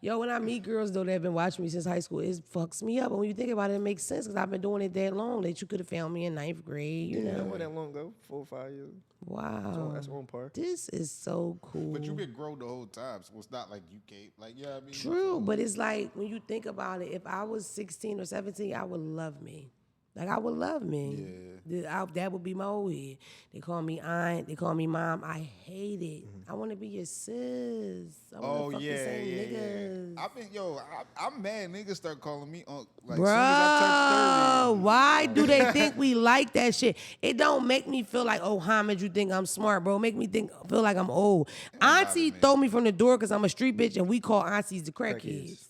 Yo, when I meet girls though that have been watching me since high school, it fucks me up. But when you think about it, it makes sense because I've been doing it that long that you could have found me in 9th grade. You Yeah, know? it wasn't that long ago. 4 or 5 years. Wow. That's on par. This is so cool. But you been grown the whole time, so it's not like you can't. Like, yeah, I mean. True, but it's like when you think about it, if I was 16 or 17, I would love me. Like, I would love me. Yeah. That would be my old head. They call me aunt. They call me mom. I hate it. I want to be your sis. I want Oh to fuck the yeah, same yeah, niggas. yeah. I'm mad. Niggas start calling me like Bro, soon as I touch 30. why do they think we like that shit? It don't make me feel like, oh, homage, you think I'm smart, bro. Make me feel like I'm old. Auntie throw me from the door because I'm a street bitch, and we call aunties the crackheads.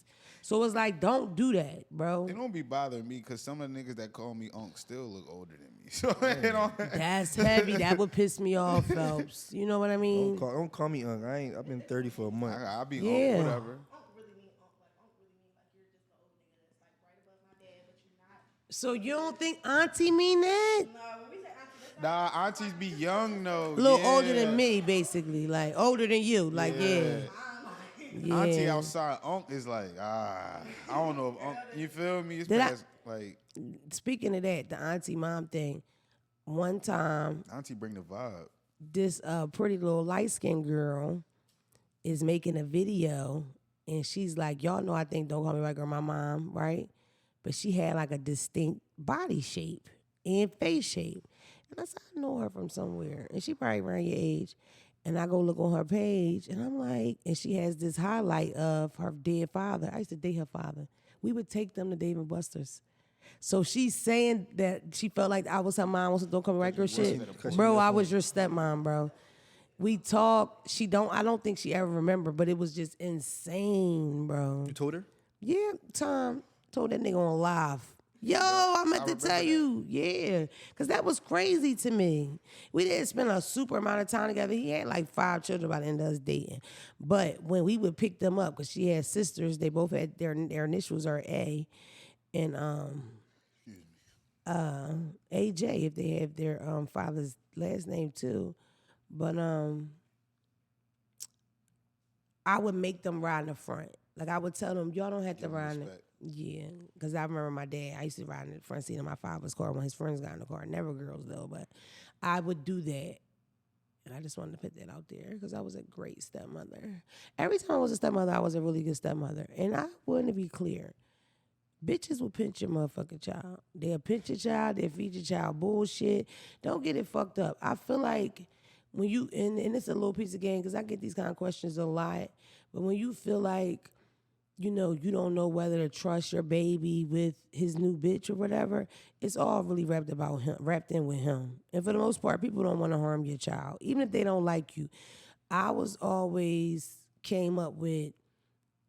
So it's like, don't do that, bro. It don't be bothering me because some of the niggas that call me Unc still look older than me. So it don't. That's heavy. That would piss me off, Phelps. You know what I mean? Don't call me Ung. I've been 30 for a month. I'll be Yeah. Unc, whatever. Unc really mean you're just an old nigga that's like right above my dad, but you're not. So you don't think auntie mean that? No, when we say auntie, that's not. Nah, aunties be young though. A little yeah. older than me, basically. Like, older than you. Like, yeah. Auntie outside, Unc is like, I don't know if Unc, you feel me? It's Did I- past, like, Speaking of that, the auntie mom thing, one time, Auntie bring the vibe. this pretty little light-skinned girl is making a video, and she's like, y'all know I think Don't Call Me White Girl my mom, right? But she had like a distinct body shape and face shape. And I said, I know her from somewhere. And she probably around your age. And I go look on her page, and I'm like, and she has this highlight of her dead father. I used to date her father. We would take them to Dave & Buster's. So she's saying that she felt like I was her mom, was Don't Call Me White Girl shit. Bro, I was your stepmom, bro. We talked. I don't think she ever remembered, but it was just insane, bro. You told her? Yeah, Tom told that nigga on live. Yo, I meant to tell you. Yeah. Because that was crazy to me. We didn't spend a super amount of time together. He had like 5 children by the end of us dating. But when we would pick them up, because she had sisters, they both had their initials are A. And AJ, if they have their father's last name too. But I would make them ride in the front. Like I would tell them, y'all don't have to ride in the respect. Yeah, because I remember my dad, I used to ride in the front seat of my father's car when his friends got in the car. Never girls though, but I would do that. And I just wanted to put that out there because I was a great stepmother. Every time I was a stepmother, I was a really good stepmother. And I wanted to be clear. Bitches will pinch your motherfucking child. They'll pinch your child. They'll feed your child bullshit. Don't get it fucked up. I feel like when you, and it's a little piece of game because I get these kind of questions a lot, but when you feel like, you know, you don't know whether to trust your baby with his new bitch or whatever, it's all really wrapped in with him. And for the most part, people don't want to harm your child, even if they don't like you. I was always came up with,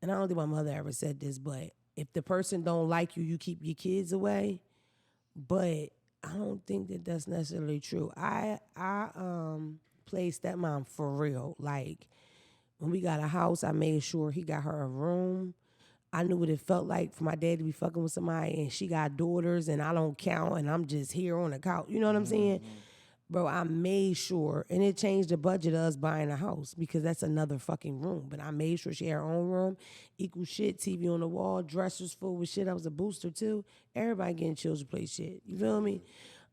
and I don't think my mother ever said this, but if the person don't like you, you keep your kids away. But I don't think that that's necessarily true. I played stepmom for real. Like when we got a house, I made sure he got her a room. I knew what it felt like for my dad to be fucking with somebody and she got daughters and I don't count and I'm just here on the couch. You know what I'm saying? Bro, I made sure, and it changed the budget of us buying a house because that's another fucking room. But I made sure she had her own room, equal shit, TV on the wall, dressers full with shit. I was a booster too. Everybody getting children play shit. You feel me?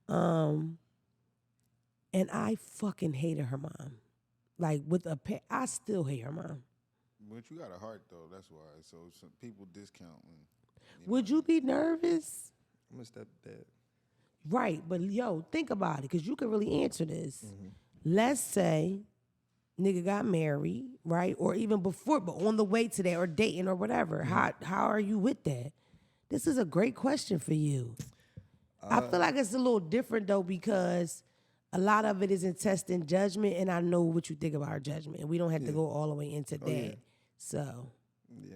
And I fucking hated her mom. Like with I still hate her mom. But you got a heart though, that's why. So some people discount. And, Would you be nervous? I'm a stepdad. Right, but yo, think about it, because you can really answer this. Let's say nigga got married, right? Or even before, but on the way to that, or dating or whatever. How are you with that? This is a great question for you. I feel like it's a little different though, because a lot of it is in test and judgment, and I know what you think about our judgment, and we don't have to go all the way into that. yeah. So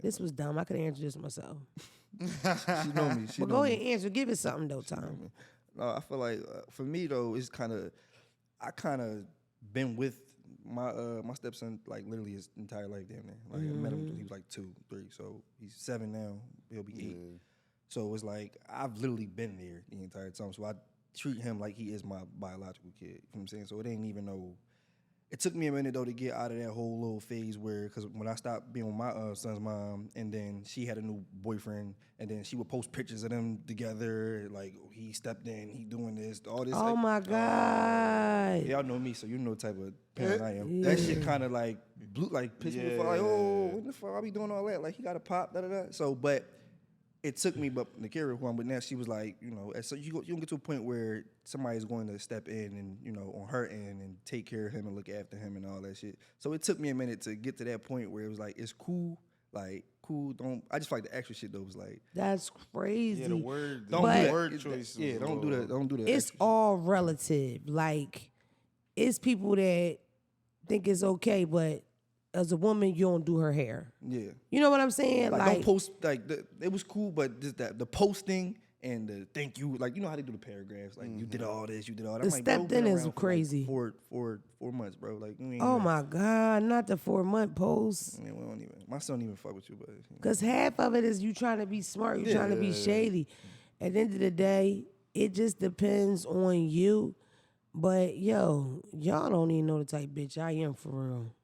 this was dumb. I could have answered this myself. She know me. But go ahead and answer. Give it something though, Tom. No, I feel like for me though, it's I kind of been with my stepson like literally his entire life damn near. Like I met him when he was like 2, 3, so he's 7 now. He'll be 8. So it's like I've literally been there the entire time. So I treat him like he is my biological kid. You know what I'm saying? So it ain't even no. It took me a minute though to get out of that whole little phase where, because when I stopped being with my son's mom, and then she had a new boyfriend, and then she would post pictures of them together, like he stepped in, he doing this, all this. Oh like, my God. y'all know me, so you know the type of parent I am. That shit kind of like pissed me off. Like, oh, what the fuck? I be doing all that? Like he got a pop, da da da. So, but it took me, but Nakira, who I'm with now, she was like, you know, so you don't get to a point where somebody's going to step in and, you know, on her end and take care of him and look after him and all that shit. So it took me a minute to get to that point where it was like, it's cool, don't. I just feel like the extra shit though was like, That's crazy. Yeah, the word, don't But- do that. word choice. Yeah, don't do that. Don't do that. It's extra all relative. Like, it's people that think it's okay, but as a woman, you don't do her hair. Yeah. You know what I'm saying? Like don't post, it was cool, but just the posting and the thank you, like, you know how they do the paragraphs, like, you did all this, you did all that. The I'm like, bro, stepped been in is around for crazy. Like 4 months, bro. Like, you ain't Oh even- my God, not the 4-month post. I mean, we don't even, my son don't even fuck with you, but Because half of it is you trying to be smart, you trying to be shady. At the end of the day, it just depends on you. But yo, y'all don't even know the type bitch I am for real.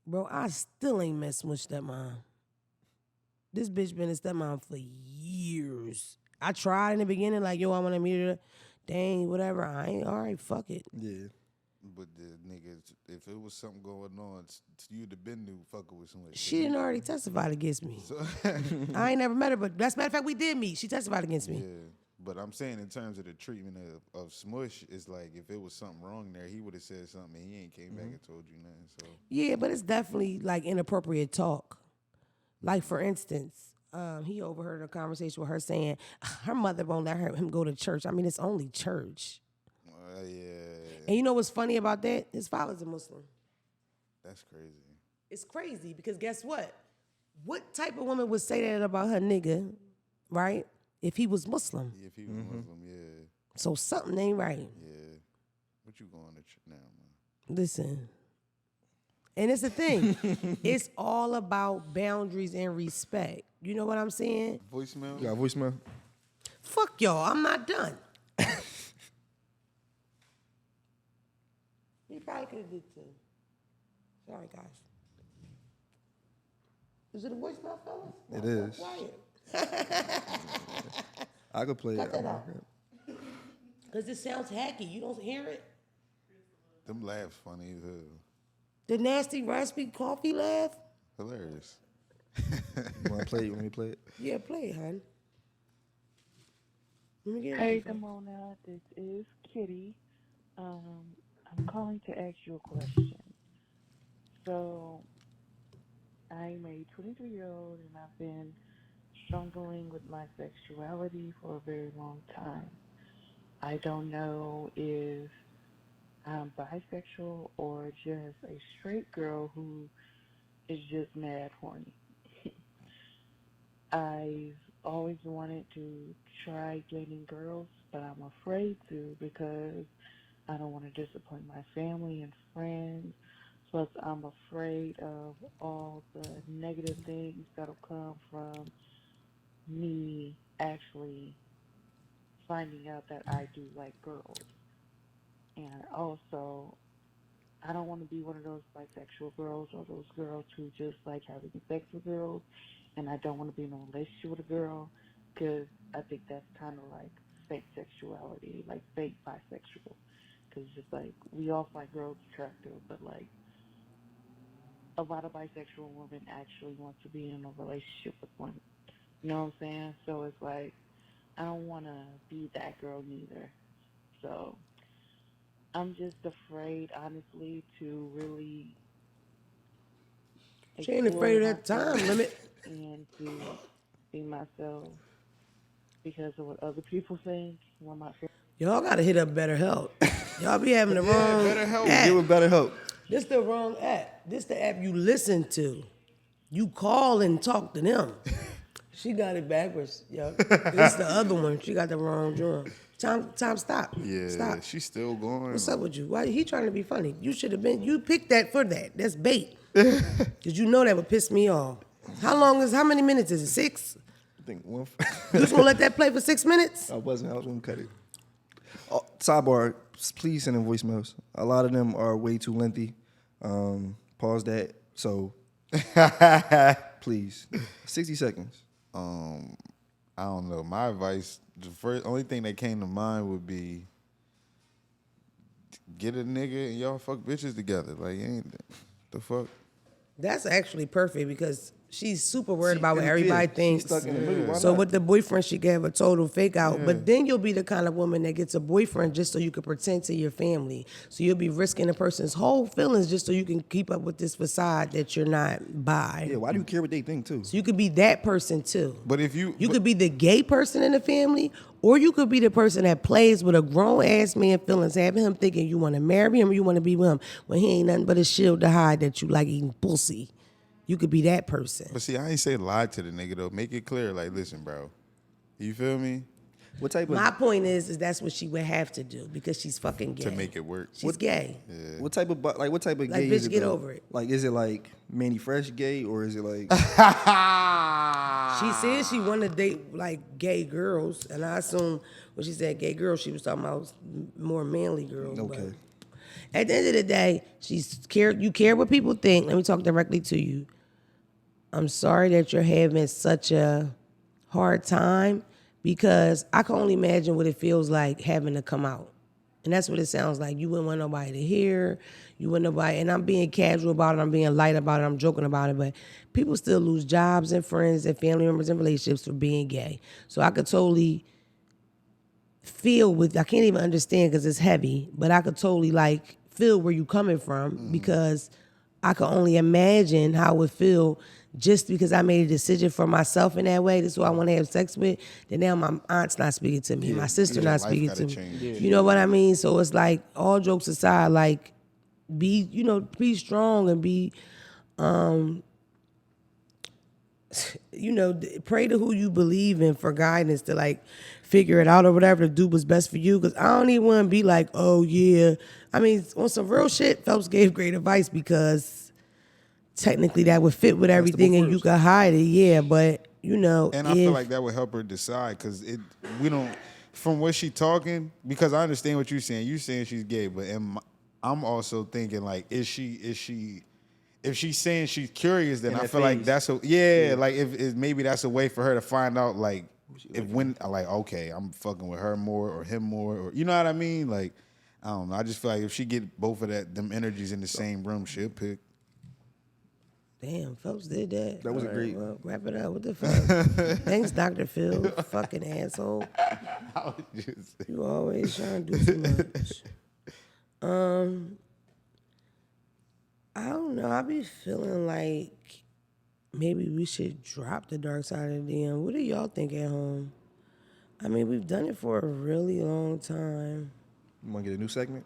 Bro, I still ain't messing with stepmom. This bitch been a stepmom for years. I tried in the beginning, like, yo, I want to meet her. Dang, whatever. I ain't, all right, fuck it. yeah. But the niggas, if it was something going on, you'd have been new fucking with somebody. She didn't already testify against me. I ain't never met her, but that's a matter of fact, we did meet. She testified against me. Yeah, but I'm saying in terms of the treatment of Smush, it's like if it was something wrong there, he would have said something and he ain't came back and told you nothing. So Yeah, but it's definitely like inappropriate talk. Like for instance, he overheard a conversation with her saying her mother won't let him go to church. I mean, it's only church. yeah, And you know what's funny about that? His father's a Muslim. that's crazy. It's crazy because guess what? What type of woman would say that about her nigga, right? if he was Muslim. If he was Muslim, yeah. So something ain't right. Yeah. What you going to now, man? Listen. And it's the thing. It's all about boundaries and respect. You know what I'm saying? Voicemail? You got a voicemail? Fuck y'all. I'm not done. He probably could have did too. Sorry, guys. Is it a voicemail, fellas? It is. I could play Cut it. that out. Because it sounds hacky. You don't hear it? Them laughs funny as hell. The nasty, raspy coffee laugh? Hilarious. You want to play it? When we play it? Yeah, play it, hon. Let me get it. Hey, Damona, this is Kitty. I'm calling to ask you a question. So, I'm a 23-year-old and I've been struggling with my sexuality for a very long time. I don't know if I'm bisexual or just a straight girl who is just mad horny. I've always wanted to try dating girls, but I'm afraid to because I don't want to disappoint my family and friends. Plus, I'm afraid of all the negative things that'll come from me actually finding out that I do like girls. And also, I don't want to be one of those bisexual girls or those girls who just like having sex with girls. And I don't want to be in a relationship with a girl because I think that's kind of like fake sexuality, like fake bisexual. Because it's just like we all find girls attractive, but like a lot of bisexual women actually want to be in a relationship with one. You know what I'm saying? So it's like I don't want to be that girl neither. So I'm just afraid, honestly, to really. She ain't afraid of that explore time myself limit. and to be myself because of what other people think. What my Y'all gotta hit up BetterHelp. Y'all be having the wrong BetterHelp. app. Give it better help. This the wrong app. This the app you listen to. You call and talk to them. She got it backwards. Yo. This the other one. She got the wrong drum. Time, stop. Yeah, Stop. she's still going. What's up with you? Why he trying to be funny? You should have been. You picked that for that. That's bait. Cause you know that would piss me off. How many minutes is it? 6? I think one. You just gonna let that play for 6 minutes? I was going to cut it. Oh, sidebar, please send in voicemails. A lot of them are way too lengthy. Pause that. So, please. 60 seconds. I don't know. My advice, the only thing that came to mind would be get a nigga and y'all fuck bitches together. Like, ain't the fuck? That's actually perfect because she's super worried about what everybody thinks. She's stuck in the middle. Why So not? with the boyfriend, she can have a total fake out. But then you'll be the kind of woman that gets a boyfriend just so you can pretend to your family. So you'll be risking a person's whole feelings just so you can keep up with this facade that you're not bi. Yeah, why do you care what they think, too? So you could be that person too. But if you could be the gay person in the family, or you could be the person that plays with a grown ass man feelings, having him thinking you want to marry him or you want to be with him when he ain't nothing but a shield to hide that you like eating pussy. You could be that person. But see, I ain't say lie to the nigga though. Make it clear, like, listen, bro. You feel me? What type of My point is that's what she would have to do because she's fucking gay. To make it work. She's gay. what type of gay bitch, is it? get though? over it. Like, is it like Manny Fresh gay or is it like? She said she wanted to date like gay girls, and I assume when she said gay girls, she was talking about more manly girls. Okay. But at the end of the day, you care what people think. Let me talk directly to you. I'm sorry that you're having such a hard time because I can only imagine what it feels like having to come out. And that's what it sounds like. You wouldn't want nobody to hear. You wouldn't nobody. And I'm being casual about it. I'm being light about it. I'm joking about it. But people still lose jobs and friends and family members and relationships for being gay. So I could totally feel I can't even understand because it's heavy, but I could totally like feel where you coming from because I could only imagine how it would feel just because I made a decision for myself in that way. This is who I want to have sex with. Then now my aunt's not speaking to me. My sister not speaking to me. Change. You know what I mean? So it's like, all jokes aside, like, be strong and be you know, pray to who you believe in for guidance to like figure it out or whatever to do what's best for you. Because I don't even want to be like, oh yeah. I mean, on some real shit, Phelps gave great advice because technically that would fit with everything and you could hide it. Yeah, but you know, And I feel like that would help her decide because we don't, from what she talking, because I understand what you're saying. You're saying she's gay, but I'm also thinking like, is she, if she's saying she's curious, then I feel like that's like if maybe that's a way for her to find out like if when like okay, I'm fucking with her more or him more or you know what I mean? Like I don't know. I just feel like if she get both of them energies in the same room, she'll pick. damn, Phelps did that. That was All a great. Well, wrap it up. What the fuck? Thanks, Dr. Phil. Fucking asshole. You always trying to do too much. I don't know. I be feeling like maybe we should drop the dark side of the DM. What do y'all think at home? I mean, we've done it for a really long time. You want to get a new segment?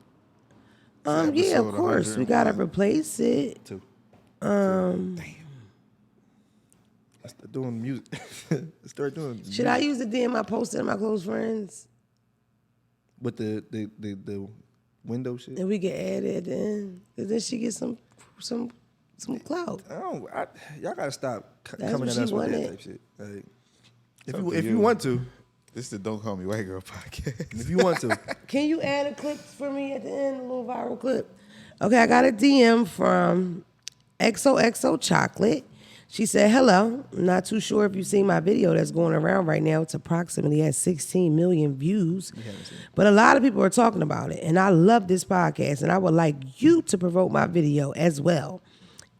Yeah, of course. We gotta replace it. Two. Damn. Let's start doing music. Let's start doing. Should I use the DM I posted to my close friends? With the window shit? And we can add it at the end. Cause then she gets some clout. Y'all gotta stop That's coming what at us she with that wanted. type shit. Like, if you want to, This is the Don't Call Me White Girl podcast. if you want to, Can you add a clip for me at the end, a little viral clip? Okay, I got a DM from XOXO Chocolate. She said, hello. I'm not too sure if you've seen my video that's going around right now. It's approximately at 16 million views. But a lot of people are talking about it. And I love this podcast. And I would like you to promote my video as well.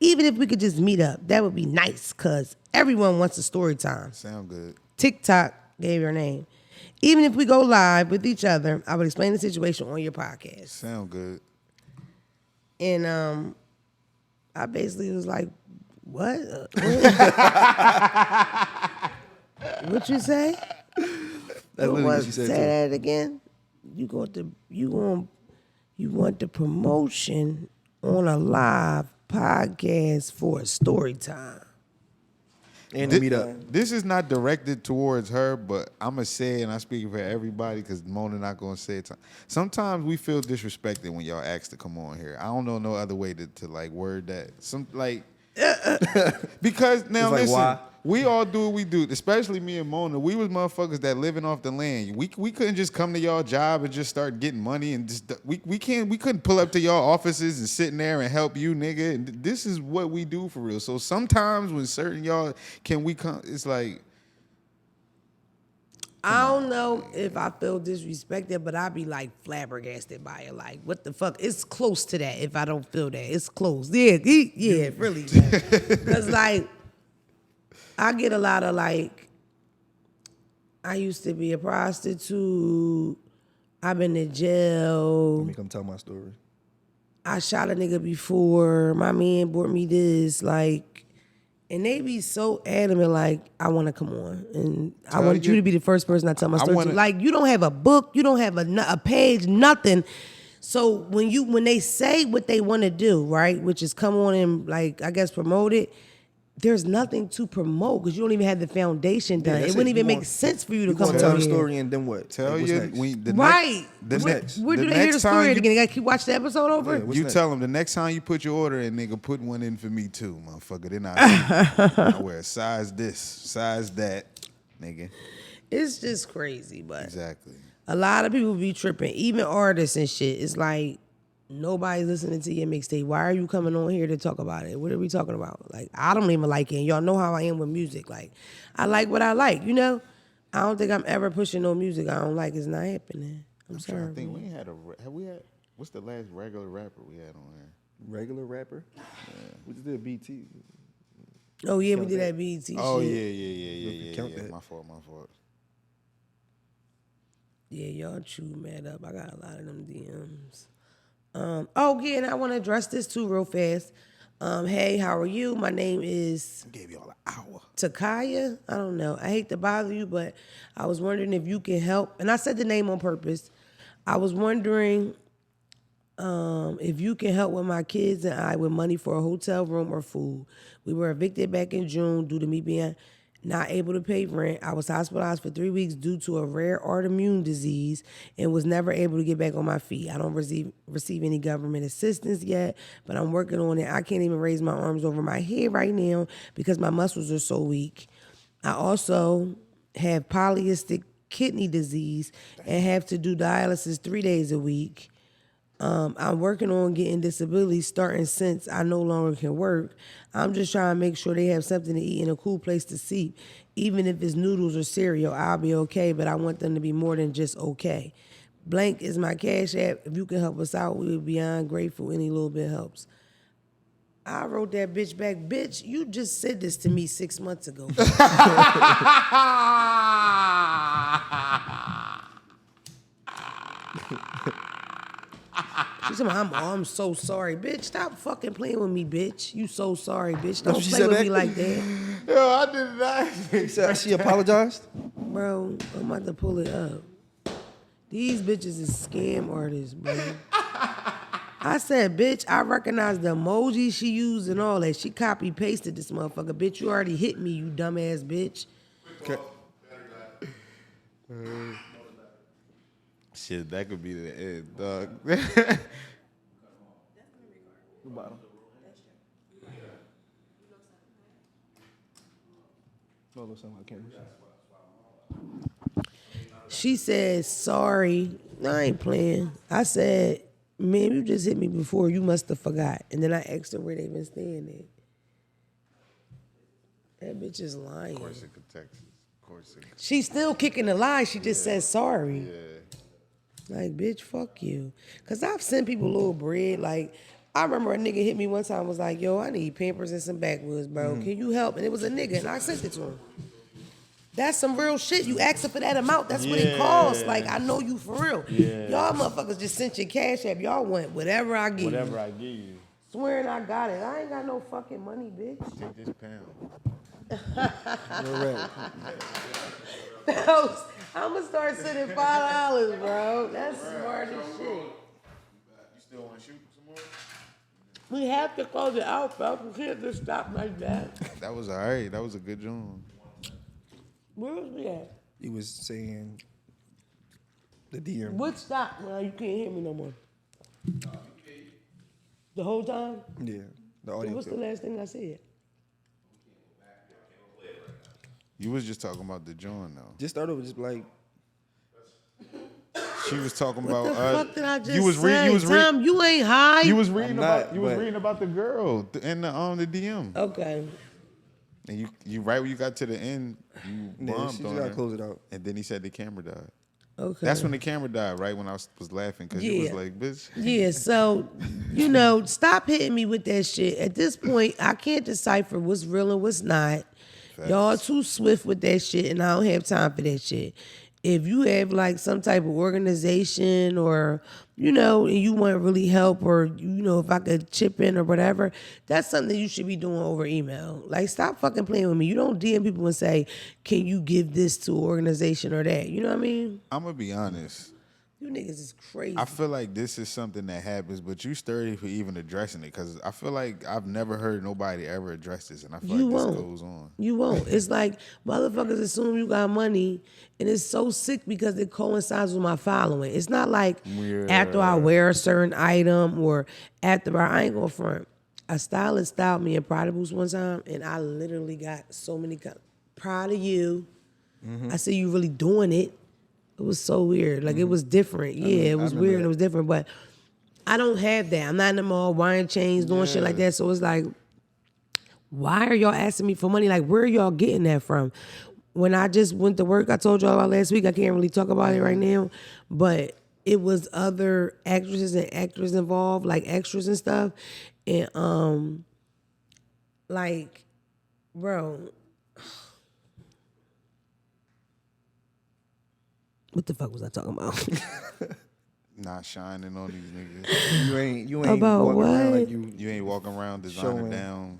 Even if we could just meet up, that would be nice because everyone wants a story time. Sound good. TikTok gave her name. Even if we go live with each other, I would explain the situation on your podcast. Sound good. And I basically was like, what? What you say? that's literally what she said Say too. that again. You want the promotion on a live podcast for a story time. And to meet up. This is not directed towards her, but I'm going to say it, and I speak for everybody because Mona not going to say it. Sometimes we feel disrespected when y'all ask to come on here. I don't know no other way to like word that. Because now It's like, listen, why? we all do what we do, especially me and Mona. We was motherfuckers that living off the land. We couldn't just come to y'all job and just start getting money and just we couldn't pull up to y'all offices and sit in there and help you, nigga. And this is what we do for real. So sometimes when certain y'all it's like I don't know if I feel disrespected, but I be like flabbergasted by it. Like, what the fuck? It's close to that if I don't feel that. It's close. Yeah, really. Because, like, I get a lot of, like, I used to be a prostitute. I've been to jail. Let me come tell my story. I shot a nigga before. My man bought me this. Like, and they be so adamant, like, I want to come on. And I wanted you to be the first person I tell my story to. Like, you don't have a book. You don't have a page, nothing. So when they say what they want to do, right, which is come on and, like, I guess promote it, there's nothing to promote because you don't even have the foundation done. It wouldn't even make sense for you to come on tell here. the story and then what? tell Like, you Right. next Where do they hear the story again? They got to keep watching the episode over? Yeah, what's you next? tell them the next time you put your order in, nigga, put one in for me too, motherfucker. Then I wear a size this, size that, nigga. It's just crazy, but Exactly. a lot of people be tripping, even artists and shit. It's like nobody's listening to your mixtape. Why are you coming on here to talk about it? What are we talking about? Like, I don't even like it. And y'all know how I am with music. Like, I like what I like, you know? I don't think I'm ever pushing no music I don't like. It's not happening. I'm sorry. I think we ain't had have we had, what's the last regular rapper we had on here? Regular rapper? Yeah. We just did BT. Oh, yeah, we did that BET Oh, shit. yeah. Count that. My fault. Yeah, y'all chew mad up. I got a lot of them DMs. Oh, yeah, and I want to address this too real fast. Hey, how are you? My name is Gave y'all an hour. Takaya. I don't know. I hate to bother you, but I was wondering if you can help. And I said the name on purpose. I was wondering If you can help with my kids and I with money for a hotel room or food. We were evicted back in June due to me being not able to pay rent. I was hospitalized for 3 weeks due to a rare autoimmune disease and was never able to get back on my feet. I don't receive any government assistance yet, but I'm working on it. I can't even raise my arms over my head right now because my muscles are so weak. I also have polycystic kidney disease and have to do dialysis 3 days a week. I'm working on getting disability starting since I no longer can work. I'm just trying to make sure they have something to eat and a cool place to sleep. Even if it's noodles or cereal, I'll be okay, but I want them to be more than just okay. Blank is my cash app. If you can help us out, we would be beyond grateful. Any little bit helps. I wrote that bitch back. Bitch, you just said this to me 6 months ago. She said, I'm so sorry. Bitch, stop fucking playing with me, bitch. You so sorry, bitch. Don't play with me like that. Yo, I did not. She apologized? Bro, I'm about to pull it up. These bitches is scam artists, bro. I said, bitch, I recognize the emoji she used and all that. She copy-pasted this motherfucker. Bitch, you already hit me, you dumbass bitch. Okay. Shit, that could be the end, dog. The bottom. No, listen, I can't. She said, sorry. No, I ain't playing. I said, man, you just hit me before. You must have forgot. And then I asked her where they been staying at. That bitch is lying. Corsica, Texas. Corsica. She's still kicking the lie. She just said sorry. Yeah. Like, bitch, fuck you. Because I've sent people a little bread. Like, I remember a nigga hit me one time was like, yo, I need Pampers and some backwoods, bro. Can you help? And it was a nigga, and I sent it to him. That's some real shit. You asking for that amount. That's what it costs. Like, I know you for real. Yeah. Y'all motherfuckers just sent your cash app. Y'all want whatever I give Whatever you. I give you. Swearing I got it. I ain't got no fucking money, bitch. Take this pound. You're right. I'm gonna start sending $5, bro. That's smart as shit. You still want to shoot some more? We have to close it out, bro. We can't just stop like that. That was all right. That was a good joint. Where was we at? He was saying the DM. What stop? Well, you can't hear me no more. The whole time? Yeah, the So audio. what's the last thing I said? You was just talking about the joint, though. Just start over, just like. She was talking What about. the fuck did I just you was say? You was Tom, you ain't high. You was reading I'm not, about. You was but- reading about the girl in the DM. Okay. And you right when you got to the end, you Yeah, bombed she on just gotta her. close it out. And then he said the camera died. Okay. That's when the camera died, right? When I was laughing because you was Yeah. like, bitch. Yeah, so, stop hitting me with that shit. At this point, I can't decipher what's real and what's not. Y'all too swift with that shit, and I don't have time for that shit. If you have like some type of organization or, and you want really help or, if I could chip in or whatever, that's something you should be doing over email. Like, stop fucking playing with me. You don't DM people and say, can you give this to an organization or that? You know what I mean? I'm going to be honest. You niggas is crazy. I feel like this is something that happens, but you sturdy for even addressing it because I feel like I've never heard nobody ever address this, and I feel You like won't. this goes on. You won't. It's like motherfuckers assume you got money, and it's so sick because it coincides with my following. It's not like after I wear a certain item or after I ain't going front. A stylist styled me in Prada Boots one time, and I literally got so many proud of you. I said, you really doing it. It was so weird. Like, it was different. Yeah, it was weird and it was different. But I don't have that. I'm not in the mall wearing chains, doing shit like that. So it's like, why are y'all asking me for money? Like, where are y'all getting that from? When I just went to work, I told y'all about last week. I can't really talk about it right now. But it was other actresses and actors involved, like extras and stuff. And, like, bro... What the fuck was I talking about? Not shining on these niggas. You ain't About walking around what? like you. You ain't walking around designer Showing. down.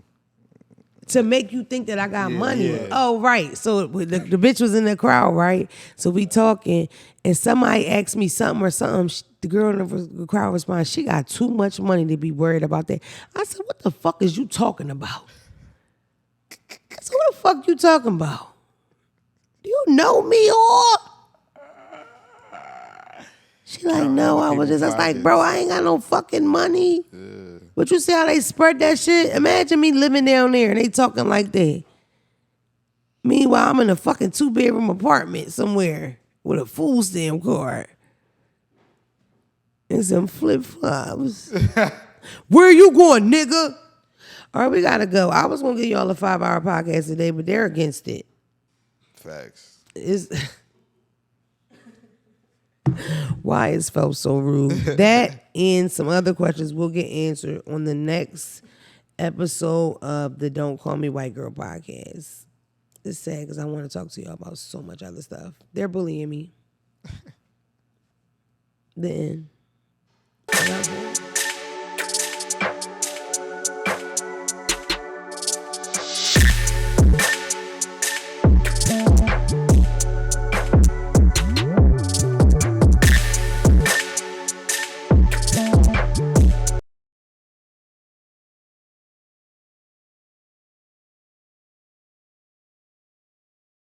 to make you think that I got money. yeah. Oh, right. So the bitch was in the crowd, right? So we talking, and somebody asked me something or something. The girl in the crowd responds, she got too much money to be worried about that. I said, what the fuck is you talking about? I said, what the fuck you talking about? Do you know me or? She like, no, I was like, bro, I ain't got no fucking money. But you see how they spread that shit? Imagine me living down there and they talking like that. Meanwhile, I'm in a fucking 2-bedroom apartment somewhere with a food stamp card and some flip-flops. Where you going, nigga? All right, we gotta go. I was gonna give y'all a 5-hour podcast today, but they're against it. Facts. Why is felt so rude? That and some other questions will get answered on the next episode of the Don't Call Me White Girl podcast. It's sad because I want to talk to y'all about so much other stuff. They're bullying me. The end.